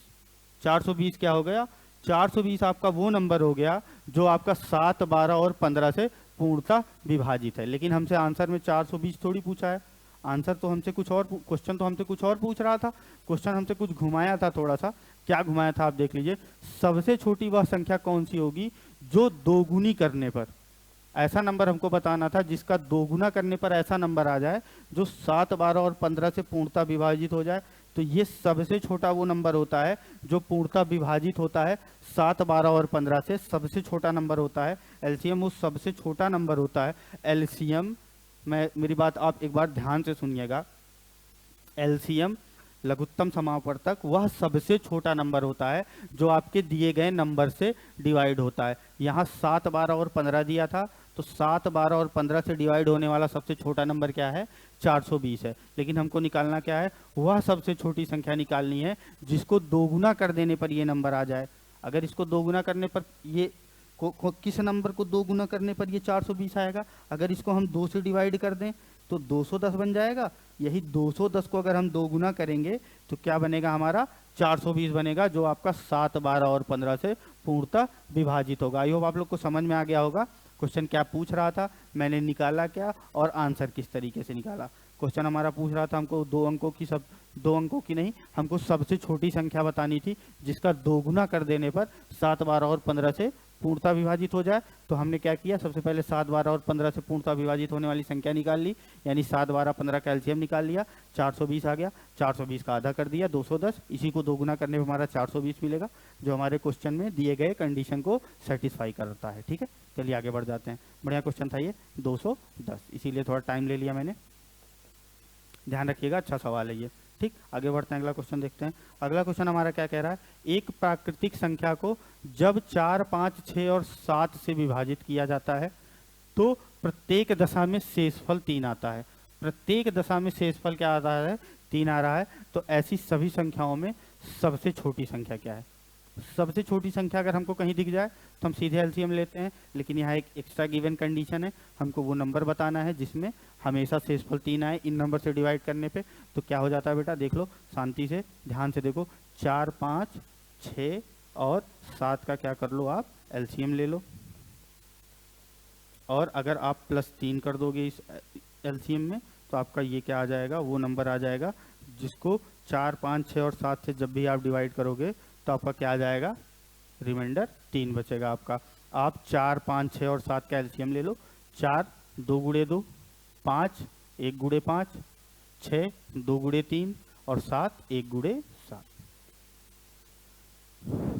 A: 420 क्या हो गया, 420 आपका वो नंबर हो गया जो आपका 7, 12 और 15 से पूर्णतः विभाजित है। लेकिन हमसे आंसर में 420 थोड़ी पूछा है, आंसर तो हमसे कुछ और, क्वेश्चन तो हमसे कुछ और पूछ रहा था। क्वेश्चन हमसे कुछ घुमाया था थोड़ा सा। क्या घुमाया था आप देख लीजिए। सबसे छोटी वह संख्या कौन सी होगी जो दोगुनी करने पर, ऐसा नंबर हमको बताना था जिसका दोगुना करने पर ऐसा नंबर आ जाए जो 7, 12 और 15 से पूर्णतः विभाजित हो जाए। तो ये सबसे छोटा वो नंबर होता है जो पूर्णतः विभाजित होता है 7, 12 और 15 से, सबसे छोटा नंबर होता है। एलसीएम उस सबसे छोटा नंबर होता है। एलसीएम, मेरी बात आप एक बार ध्यान से सुनिएगा। एलसीएम लघुत्तम समापवर्तक वह सबसे छोटा नंबर होता है जो आपके दिए गए नंबर से डिवाइड होता है। यहाँ 7, 12 और 15 दिया था, तो 7, 12 और 15 से डिवाइड होने वाला सबसे छोटा नंबर क्या है, 420 है। लेकिन हमको निकालना क्या है, वह सबसे छोटी संख्या निकालनी है जिसको दोगुना कर देने पर ये नंबर आ जाए। अगर इसको दोगुना करने पर ये किस नंबर को दोगुना करने पर ये 420 आएगा, अगर इसको हम 2 से डिवाइड कर दें तो 210 बन जाएगा। यही 210 को अगर हम दोगुना करेंगे तो क्या बनेगा, हमारा 420 बनेगा, जो आपका 7, 12 और 15 से पूर्णतः विभाजित होगा। आई होप आप लोग को समझ में आ गया होगा क्वेश्चन क्या पूछ रहा था, मैंने निकाला क्या और आंसर किस तरीके से निकाला। क्वेश्चन हमारा पूछ रहा था हमको 2 अंकों की नहीं, हमको सबसे छोटी संख्या बतानी थी जिसका दोगुना कर देने पर 7, 12 और 15 से पूर्णतः विभाजित हो जाए। तो हमने क्या किया, सबसे पहले 7, 12 और 15 से पूर्णतः विभाजित होने वाली संख्या निकाल ली, यानी 7, 12, 15 का एलसीएम निकाल लिया, 420 आ गया। 420 का आधा कर दिया 210, इसी को दोगुना करने पर हमारा 420 मिलेगा, जो हमारे क्वेश्चन में दिए गए कंडीशन को सेटिस्फाई करता है। ठीक है, चलिए आगे बढ़ जाते हैं। बढ़िया क्वेश्चन था ये, 210, इसीलिए थोड़ा टाइम ले लिया मैंने, ध्यान रखिएगा, अच्छा सवाल है ये। ठीक, आगे बढ़ते हैं, अगला क्वेश्चन देखते हैं। अगला क्वेश्चन हमारा क्या कह रहा है, एक प्राकृतिक संख्या को जब 4, 5, 6 और 7 से विभाजित किया जाता है तो प्रत्येक दशा में शेषफल 3 आता है। प्रत्येक दशा में शेषफल क्या आता है, 3 आ रहा है। तो ऐसी सभी संख्याओं में सबसे छोटी संख्या क्या है? सबसे छोटी संख्या अगर हमको कहीं दिख जाए तो हम सीधे एलसीएम लेते हैं, लेकिन यहाँ एक एक्स्ट्रा गिवन कंडीशन है, हमको वो नंबर बताना है जिसमें हमेशा शेषफल 3 आए इन नंबर से डिवाइड करने पे। तो क्या हो जाता है बेटा, देख लो शांति से, ध्यान से देखो, 4, 5, 6 और 7 का क्या कर लो आप, एलसीएम ले लो। और अगर आप +3 कर दोगे इस एलसीएम में तो आपका ये क्या आ जाएगा, वो नंबर आ जाएगा जिसको 4, 5, 6 और 7 से जब भी आप डिवाइड करोगे तो आपका क्या आ जाएगा, रिमाइंडर 3 बचेगा आपका। आप 4, 5, 6 और 7 का एलसीएम ले लो। 4 2 गुणे 2, 5 1 गुणे 5, 6 2 गुणे 3 और 7 1 गुणे 7।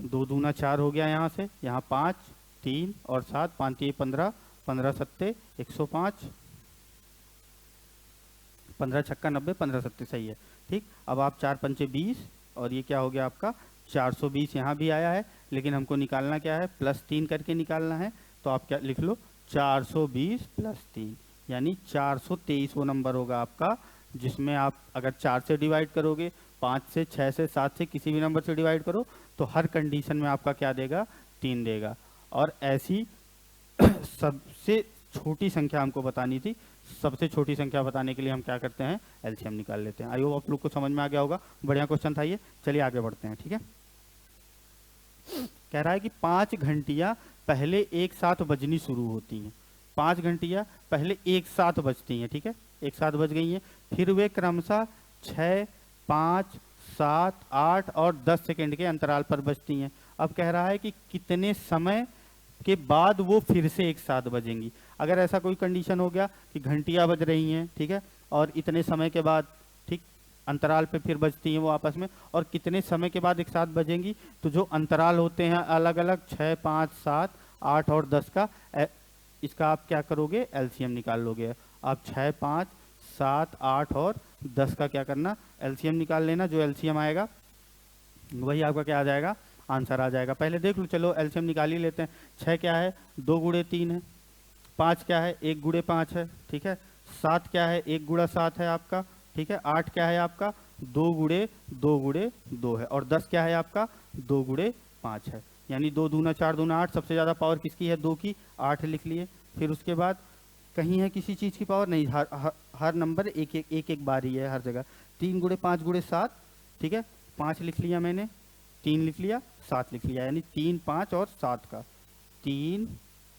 A: 2 दूना 4 हो गया, यहाँ से यहाँ 5 3 और 7, 5 3 15, 15 सत्ते 105, 15 छक्का 90, 15 सत्ते सही है। ठीक, अब आप 4 पंचे 20 और ये क्या हो गया आपका 420 यहाँ भी आया है, लेकिन हमको निकालना क्या है, +3 करके निकालना है। तो आप क्या लिख लो, 420 + 3 यानी 423 वो नंबर होगा आपका, जिसमें आप अगर 4 से डिवाइड करोगे, 5 से, 6 से, 7 से, किसी भी नंबर से डिवाइड करो तो हर कंडीशन में आपका क्या देगा, 3 देगा। और ऐसी सबसे छोटी संख्या हमको बतानी थी, सबसे छोटी संख्या बताने के लिए हम क्या करते हैं, एलसीएम निकाल लेते हैं। आई होप आप लोग को समझ में आ गया होगा, बढ़िया क्वेश्चन था ये। चलिए आगे बढ़ते हैं। ठीक है, कह रहा है कि 5 घंटियां पहले एक साथ बजनी शुरू होती हैं। 5 घंटियां पहले एक साथ बजती हैं, ठीक है, एक साथ बज गई हैं, फिर वे क्रमशः 6, 5, 7, 8 और 10 सेकेंड के अंतराल पर बजती हैं। अब कह रहा है कि कितने समय के बाद वो फिर से एक साथ बजेंगी। अगर ऐसा कोई कंडीशन हो गया कि घंटियां बज रही हैं, ठीक है, और इतने समय के बाद, ठीक, अंतराल पे फिर बजती हैं वो आपस में, और कितने समय के बाद एक साथ बजेंगी, तो जो अंतराल होते हैं अलग अलग 6, 5, 7, 8 और 10 का, इसका आप क्या करोगे, एलसीएम निकाल लोगे। आप 6, 5, 7, 8 और 10 का क्या करना, एलसीएम निकाल लेना। जो एलसीएम आएगा वही आपका क्या आ जाएगा, आंसर आ जाएगा। पहले देख लो, चलो एलसीएम निकाल ही लेते हैं। 6 क्या है, 2 गुणे 3 है। 5 क्या है, 1 गुणे 5 है, ठीक है। 7 क्या है, 1 गुणा 7 है आपका, ठीक है। 8 क्या है आपका, 2 गुणे 2 गुणे 2 है। और 10 क्या है आपका, 2 गुणे 5 है। यानी 2 दूना 4 दूना 8, सबसे ज़्यादा पावर किसकी है, 2 की, 8 लिख लिए। फिर उसके बाद कहीं है किसी चीज़ की पावर नहीं, हर नंबर एक एक बार ही है हर जगह। 3 गुणे 5 गुणे 7, ठीक है, 5 लिख लिया मैंने, 3 लिख लिया, 7 लिख लिया, यानी 3, 5 और 7 का, 3,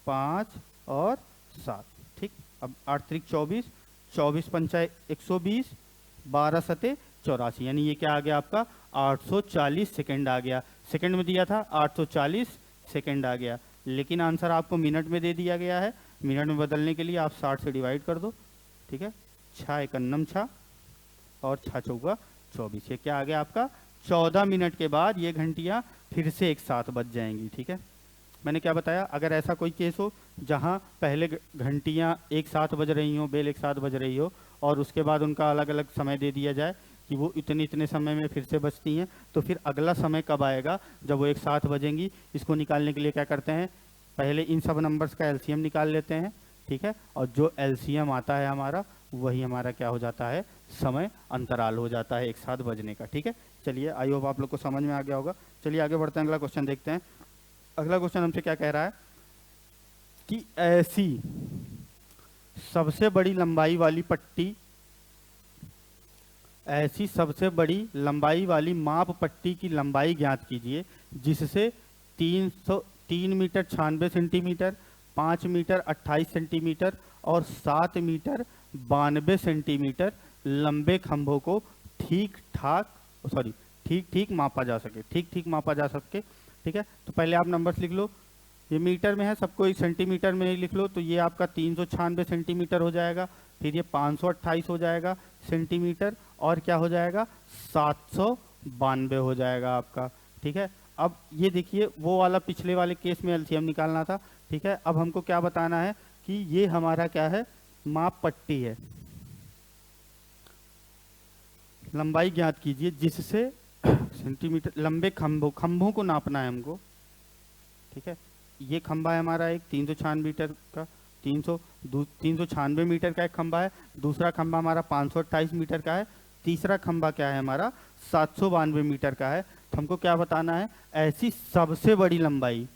A: 5 और 7, ठीक। अब 8 त्रिक 24, 24 पंचा 120, 12 सते 84, यानी ये क्या आ गया आपका, 840 सेकेंड आ गया। सेकेंड में दिया था, 840 सेकेंड आ गया, लेकिन आंसर आपको मिनट में दे दिया गया है। मिनट में बदलने के लिए आप 60 से डिवाइड कर दो, ठीक है। 6 एकन्नम 6 और 6 चौका 24, ये क्या आ गया आपका, 14 मिनट के बाद ये घंटियां फिर से एक साथ बज जाएंगी, ठीक है। मैंने क्या बताया, अगर ऐसा कोई केस हो जहां पहले घंटियां एक साथ बज रही हो, बेल एक साथ बज रही हो, और उसके बाद उनका अलग अलग समय दे दिया जाए कि वो इतने इतने समय में फिर से बजती हैं, तो फिर अगला समय कब आएगा, जब वो एक साथ बजेंगी। इसको निकालने के लिए क्या करते हैं, पहले इन सब नंबर्स का एलसीएम निकाल लेते हैं, ठीक है। और जो एलसीएम आता है हमारा, वही हमारा क्या हो जाता है, समय अंतराल हो जाता है एक साथ बजने का, ठीक है। चलिए, आई होप आप लोग को समझ में आ गया होगा। चलिए आगे बढ़ते हैं, अगला क्वेश्चन देखते हैं। अगला क्वेश्चन हमसे क्या कह रहा है कि ऐसी सबसे बड़ी लंबाई वाली पट्टी, ऐसी सबसे बड़ी लंबाई वाली माप पट्टी की लंबाई ज्ञात कीजिए जिससे 3 मीटर 96 सेंटीमीटर, 5 मीटर 28 सेंटीमीटर और 7 मीटर 92 सेंटीमीटर लंबे खंभों को ठीक ठीक मापा जा सके, ठीक मापा जा सके, ठीक है। तो पहले आप नंबर्स लिख लो, ये मीटर में है, सबको एक सेंटीमीटर में लिख लो। तो ये आपका 396 सेंटीमीटर हो जाएगा, फिर ये 528 हो जाएगा सेंटीमीटर, और क्या हो जाएगा, 792 हो जाएगा आपका, ठीक है। अब ये देखिए, वो वाला पिछले वाले केस में एलसीएम निकालना था, ठीक है। अब हमको क्या बताना है कि ये हमारा क्या है, माप पट्टी है। लंबाई ज्ञात कीजिए जिससे सेंटीमीटर लंबे खंभों को नापना है हमको, ठीक है। ये खंभा है हमारा एक 396 मीटर का, 396 मीटर का एक खंभा है। दूसरा खंभा हमारा 528 मीटर का है। तीसरा खंभा क्या है हमारा, 792 मीटर का है। तो हमको क्या बताना है, ऐसी सबसे बड़ी लंबाई,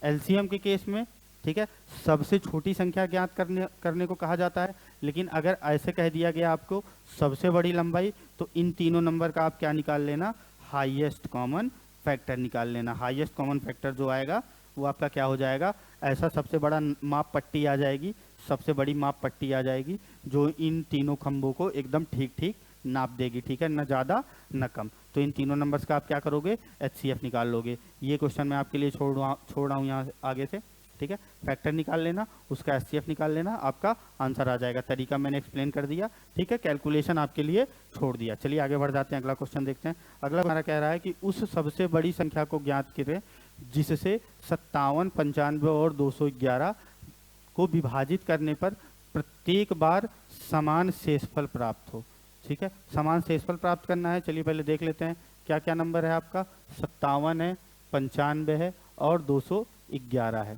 A: एलसीएम के केस में, ठीक है, सबसे छोटी संख्या ज्ञात करने को कहा जाता है। लेकिन अगर ऐसे कह दिया गया आपको सबसे बड़ी लंबाई, तो इन तीनों नंबर का आप क्या निकाल लेना, हाईएस्ट कॉमन फैक्टर निकाल लेना। हाईएस्ट कॉमन फैक्टर जो आएगा वो आपका क्या हो जाएगा, ऐसा सबसे बड़ा माप पट्टी आ जाएगी, सबसे बड़ी माप पट्टी आ जाएगी जो इन तीनों खंभों को एकदम ठीक ठीक नाप देगी, ठीक है, न ज़्यादा न कम। तो इन तीनों नंबर्स का आप क्या करोगे, HCF निकाल लोगे। ये क्वेश्चन मैं आपके लिए छोड़ रहा हूँ यहाँ आगे से, ठीक है। फैक्टर निकाल लेना, उसका HCF निकाल लेना, आपका आंसर आ जाएगा। तरीका मैंने एक्सप्लेन कर दिया, ठीक है, कैलकुलेशन आपके लिए छोड़ दिया। चलिए आगे बढ़ जाते हैं, अगला क्वेश्चन देखते हैं। अगला हमारा कह रहा है कि उस सबसे बड़ी संख्या को ज्ञात करें जिससे 57, 95 और 211 को विभाजित करने पर प्रत्येक बार समान शेषफल प्राप्त हो, ठीक है। समान शेषफल प्राप्त करना है। चलिए पहले देख लेते हैं क्या क्या नंबर है आपका। 57 है, 95 है और 211 है,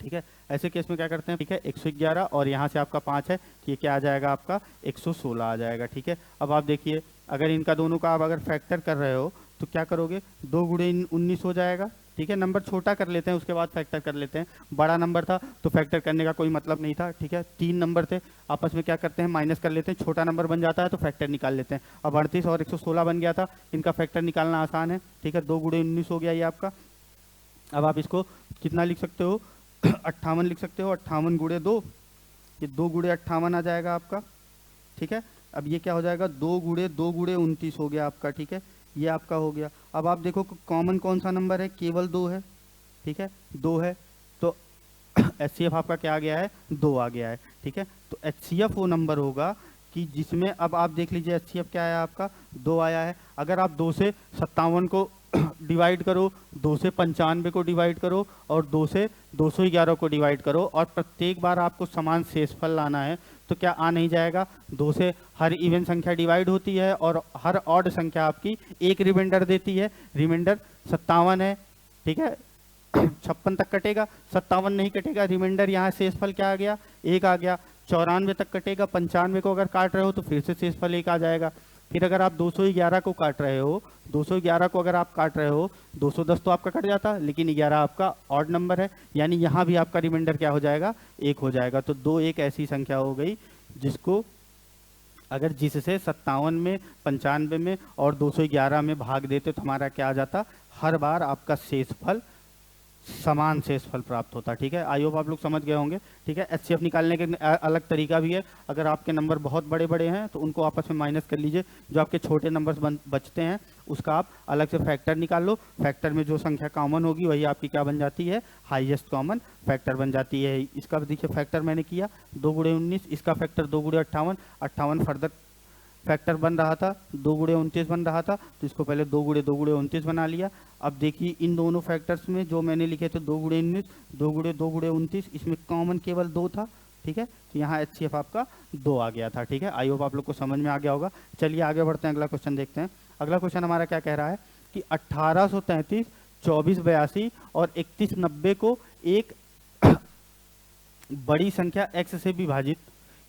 A: ठीक है। ऐसे केस में क्या करते हैं, ठीक है, 111 और यहाँ से आपका 5 है, तो ये क्या आ जाएगा आपका 116 आ जाएगा, ठीक है। अब आप देखिए अगर इनका दोनों का आप अगर फैक्टर कर रहे हो तो क्या करोगे, 2 गुणे 19 हो जाएगा, ठीक है। नंबर छोटा कर लेते हैं, उसके बाद फैक्टर कर लेते हैं। बड़ा नंबर था तो फैक्टर करने का कोई मतलब नहीं था, ठीक है। 3 नंबर थे, आपस में क्या करते हैं, माइनस कर लेते हैं। छोटा नंबर बन जाता है तो फैक्टर निकाल लेते हैं। अब 38 और 116 बन गया था, इनका फैक्टर निकालना आसान है, ठीक है। 2 गुणे 19 हो गया ये आपका। अब आप इसको कितना लिख सकते हो, 58 लिख सकते हो। 58 गुणे 2, ये 2 गुणे 58 आ जाएगा आपका, ठीक है। अब ये क्या हो जाएगा, 2 गुणे 29 हो गया आपका, ठीक है, ये आपका हो गया। अब आप देखो कॉमन कौन सा नंबर है, केवल 2 है, ठीक है, 2 है, तो HCF आपका क्या आ गया है, 2 आ गया है, ठीक है। तो HCF वो नंबर होगा कि जिसमें, अब आप देख लीजिए HCF क्या आया आपका, 2 आया है। अगर आप 2 से 57 को डिवाइड करो, 2 से 95 को डिवाइड करो और 2 से 211 को डिवाइड करो और प्रत्येक बार आपको समान शेषफल लाना है, तो क्या आ नहीं जाएगा। 2 से हर इवन संख्या डिवाइड होती है और हर ऑड संख्या आपकी एक रिमाइंडर देती है। रिमाइंडर 57 है, ठीक है, 56 तक कटेगा, 57 नहीं कटेगा, रिमाइंडर यहाँ शेषफल क्या आ गया, 1 आ गया। 94 तक कटेगा, 95 को अगर काट रहे हो तो फिर से शेषफल 1 आ जाएगा। फिर अगर आप 211 को काट रहे हो, 211 को अगर आप काट रहे हो, 210 तो आपका कट जाता, लेकिन 11 आपका ऑड नंबर है, यानी यहाँ भी आपका रिमाइंडर क्या हो जाएगा, 1 हो जाएगा। तो 2 एक ऐसी संख्या हो गई जिसको अगर जिससे 57 में, 95 में और 211 में भाग देते तो हमारा क्या आ जाता, हर बार आपका शेषफल समान शेषफल प्राप्त होता, ठीक है। आई होप आप लोग समझ गए होंगे, ठीक है। HCF निकालने के अलग तरीका भी है। अगर आपके नंबर बहुत बड़े बड़े हैं तो उनको आपस में माइनस कर लीजिए, जो आपके छोटे नंबर्स बचते हैं उसका आप अलग से फैक्टर निकाल लो। फैक्टर में जो संख्या कॉमन होगी वही आपकी क्या बन जाती है, हाईएस्ट कॉमन फैक्टर बन जाती है। इसका देखिए फैक्टर मैंने किया 2 गुणे 19, इसका फैक्टर 2 गुणे 58, 58 फर्दर फैक्टर बन रहा था, 2 गुणे 29 बन रहा था, तो इसको पहले 2 गुणे 29 बना लिया। अब देखिए इन दोनों फैक्टर्स में जो मैंने लिखे थे 2 गुणे 19, 2 गुणे 29, इसमें कॉमन केवल 2 था, ठीक है। तो यहाँ HCF आपका 2 आ गया था, ठीक है। आई होप आप लोग को समझ में आ गया होगा। चलिए आगे बढ़ते हैं, अगला क्वेश्चन देखते हैं। अगला क्वेश्चन हमारा क्या कह रहा है कि 1833, 2482 और 3190 को एक बड़ी संख्या x से विभाजित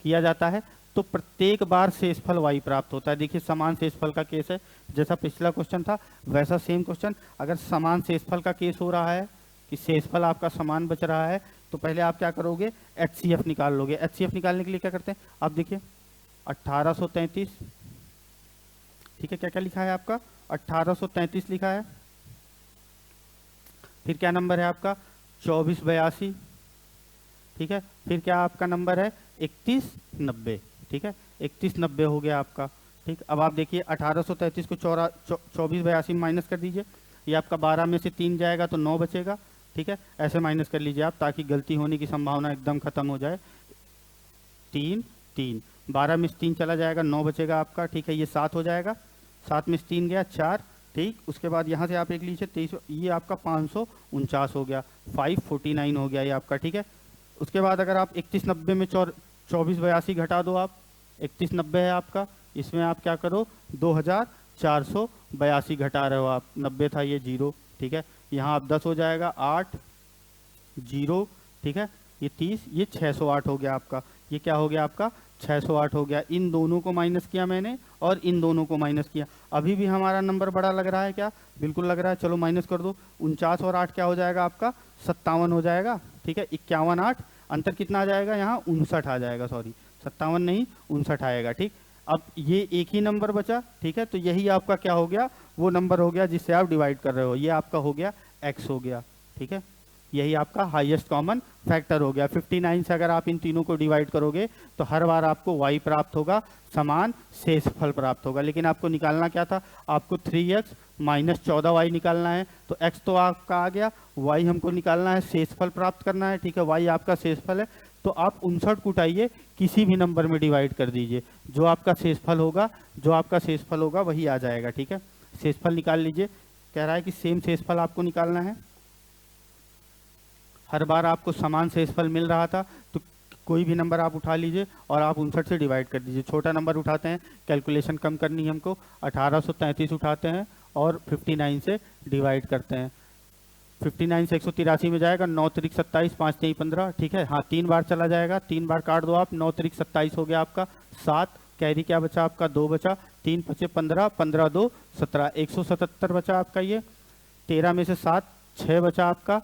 A: किया जाता है तो प्रत्येक बार शेषफल y प्राप्त होता है। देखिए समान शेषफल का केस है, जैसा पिछला क्वेश्चन था वैसा सेम क्वेश्चन। अगर समान शेषफल का केस हो रहा है कि शेषफल आपका समान बच रहा है तो पहले आप क्या करोगे, HCF निकाल लोगे। HCF निकालने के लिए क्या करते हैं, आप देखिए 1833, ठीक है, क्या क्या लिखा है आपका, 1833 लिखा है। फिर क्या नंबर है आपका, 2482, ठीक है। फिर क्या आपका नंबर है, 3190, ठीक है, 3190 हो गया आपका, ठीक। अब आप देखिए 1833 को 2482 में माइनस कर दीजिए, ये आपका 12 में से 3 जाएगा तो 9 बचेगा, ठीक है। ऐसे माइनस कर लीजिए आप ताकि गलती होने की संभावना एकदम खत्म हो जाए। 3 3, 12 में से 3 चला जाएगा, 9 बचेगा आपका, ठीक है। ये 7 हो जाएगा, 7 में से 3 गया 4, ठीक। उसके बाद यहाँ से आप एक लीजिए 23, ये आपका 549 हो गया, 549 हो गया ये आपका, ठीक है। उसके बाद अगर आप 3190 में 2482 घटा दो, आप 3190 है आपका, इसमें आप क्या करो 2482 घटा रहे हो आप, 90 था ये 0, ठीक है। यहाँ आप 10 हो जाएगा, 8 0, ठीक है, ये 30, ये 608 हो गया आपका। ये क्या हो गया आपका, 608 हो गया। इन दोनों को माइनस किया मैंने और इन दोनों को माइनस किया। अभी भी हमारा नंबर बड़ा लग रहा है क्या, बिल्कुल लग रहा है, चलो माइनस कर दो। 49 और 8 क्या हो जाएगा आपका, 57 हो जाएगा, ठीक है। 51 8, अंतर कितना आ जाएगा यहाँ, 59 आ जाएगा, सॉरी 57 नहीं 59 आएगा, ठीक। अब ये एक ही नंबर बचा, ठीक है, तो यही आपका क्या हो गया, वो नंबर हो गया जिससे आप डिवाइड कर रहे हो, ये आपका हो गया x हो गया, ठीक है, यही आपका हाईएस्ट कॉमन फैक्टर हो गया। 59 से अगर आप इन तीनों को डिवाइड करोगे तो हर बार आपको y प्राप्त होगा, समान शेषफल प्राप्त होगा। लेकिन आपको निकालना क्या था, आपको 3x माइनस 14y निकालना है। तो x तो आपका आ गया, y हमको निकालना है, शेषफल प्राप्त करना है, ठीक है, y आपका शेषफल है। तो आप 59 को उठाइए, किसी भी नंबर में डिवाइड कर दीजिए, जो आपका शेषफल होगा वही आ जाएगा, ठीक है। शेषफल निकाल लीजिए, कह रहा है कि सेम शेषफल आपको निकालना है। हर बार आपको समान शेषफल मिल रहा था, तो कोई भी नंबर आप उठा लीजिए और आप 59 से डिवाइड कर दीजिए। छोटा नंबर उठाते हैं, कैलकुलेशन कम करनी है हमको, 1833 उठाते हैं और 59 से डिवाइड करते हैं। 59 से 183 में जाएगा, 9 त्रिक 27, 5 3 15, ठीक है, हाँ 3 बार चला जाएगा, 3 बार काट दो आप, 9 त्रिक 27 हो गया आपका, 7 कैरी क्या बचा आपका, 2 बचा, 3 पचे 15, 15 2 17, 177 बचा आपका ये। 13 में से 7, 6 बचा आपका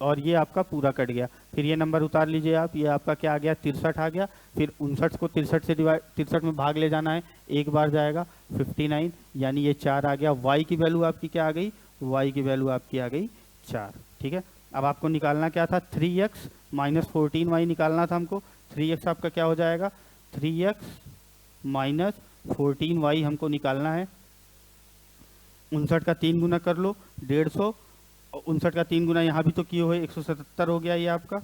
A: और ये आपका पूरा कट गया। फिर ये नंबर उतार लीजिए आप, ये आपका क्या आ गया, 63 आ गया। फिर 59 को 63 से डिवाइड, 63 में भाग ले जाना है, एक बार जाएगा, 59 यानी ये 4 आ गया। y की वैल्यू आपकी क्या आ गई, y की वैल्यू आपकी आ गई 4, ठीक है। अब आपको निकालना क्या था, 3x माइनस 14y निकालना था हमको। 3x आपका क्या हो जाएगा, 3x माइनस 14y हमको निकालना है। 59 का 3 गुना कर लो, 150, 59 का 3 गुना यहाँ भी तो किए हुए, 177 हो गया ये आपका,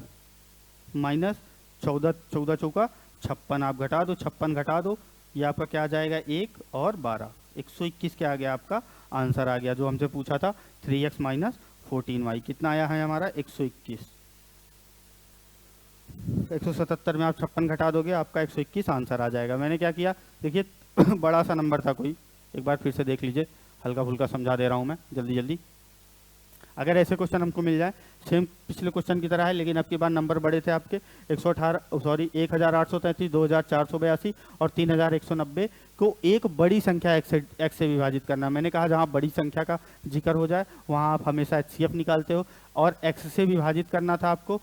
A: माइनस 14 14 चौका 56, आप घटा दो, 56 घटा दो, ये आपका क्या आ जाएगा, 1 और 12, 121 क्या आ गया आपका आंसर आ गया, जो हमसे पूछा था 3x माइनस 14y। कितना आया है हमारा, 121। 177 में आप 56 घटा दोगे, आपका 121 आंसर आ जाएगा। मैंने क्या किया, देखिए बड़ा सा नंबर था कोई, एक बार फिर से देख लीजिए, हल्का फुल्का समझा दे रहा हूँ मैं जल्दी जल्दी। अगर ऐसे क्वेश्चन हमको मिल जाए, सेम पिछले क्वेश्चन की तरह है, लेकिन अब की बार नंबर बड़े थे आपके, 1833, 2482 और 3190 को एक बड़ी संख्या x से विभाजित करना। मैंने कहा जहाँ बड़ी संख्या का जिक्र हो जाए वहाँ आप हमेशा HCF निकालते हो, और x से विभाजित करना था आपको।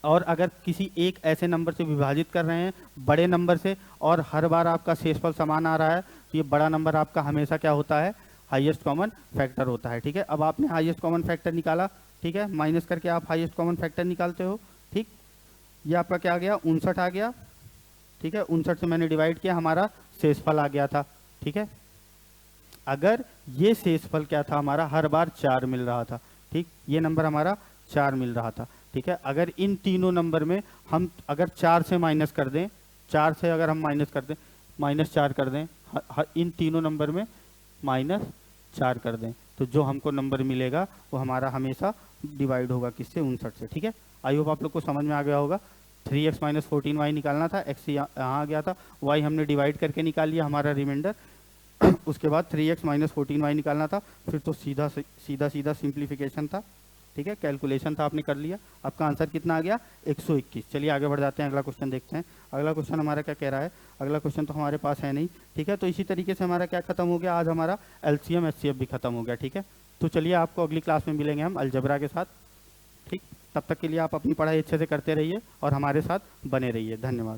A: और अगर किसी एक ऐसे नंबर से विभाजित कर रहे हैं बड़े नंबर से, और हर बार आपका शेषफल समान आ रहा है, तो ये बड़ा नंबर आपका हमेशा क्या होता है, हाईएस्ट कॉमन फैक्टर होता है, ठीक है। अब आपने हाईएस्ट कॉमन फैक्टर निकाला, ठीक है, माइनस करके आप हाईएस्ट कॉमन फैक्टर निकालते हो, ठीक। ये आपका क्या आ गया, 59 आ गया, ठीक है। 59 से मैंने डिवाइड किया, हमारा शेषफल आ गया था, ठीक है। अगर ये शेषफल क्या था हमारा, हर बार 4 मिल रहा था, ठीक, ये नंबर हमारा 4 मिल रहा था, ठीक है। अगर इन तीनों नंबर में हम अगर 4 से माइनस कर दें, 4 से अगर हम माइनस कर दें, -4 कर दें, इन तीनों नंबर में -4 कर दें, तो जो हमको नंबर मिलेगा वो हमारा हमेशा डिवाइड होगा किससे, 59 से, ठीक है। आई होप आप लोग को समझ में आ गया होगा। 3x माइनस 14y निकालना था, x यहाँ आ गया था, y हमने डिवाइड करके निकाल लिया हमारा रिमाइंडर। उसके बाद 3x माइनस 14y निकालना था, फिर तो सीधा सिंप्लीफिकेशन था, ठीक है, कैलकुलेशन था, आपने कर लिया, आपका आंसर कितना आ गया, 121। चलिए आगे बढ़ जाते हैं, अगला क्वेश्चन देखते हैं। अगला क्वेश्चन हमारा क्या कह रहा है, अगला क्वेश्चन तो हमारे पास है नहीं, ठीक है। तो इसी तरीके से हमारा क्या खत्म हो गया, आज हमारा LCM HCF भी खत्म हो गया, ठीक है। तो चलिए आपको अगली क्लास में मिलेंगे हम अलजबरा के साथ, ठीक। तब तक के लिए आप अपनी पढ़ाई अच्छे से करते रहिए और हमारे साथ बने रहिए। धन्यवाद।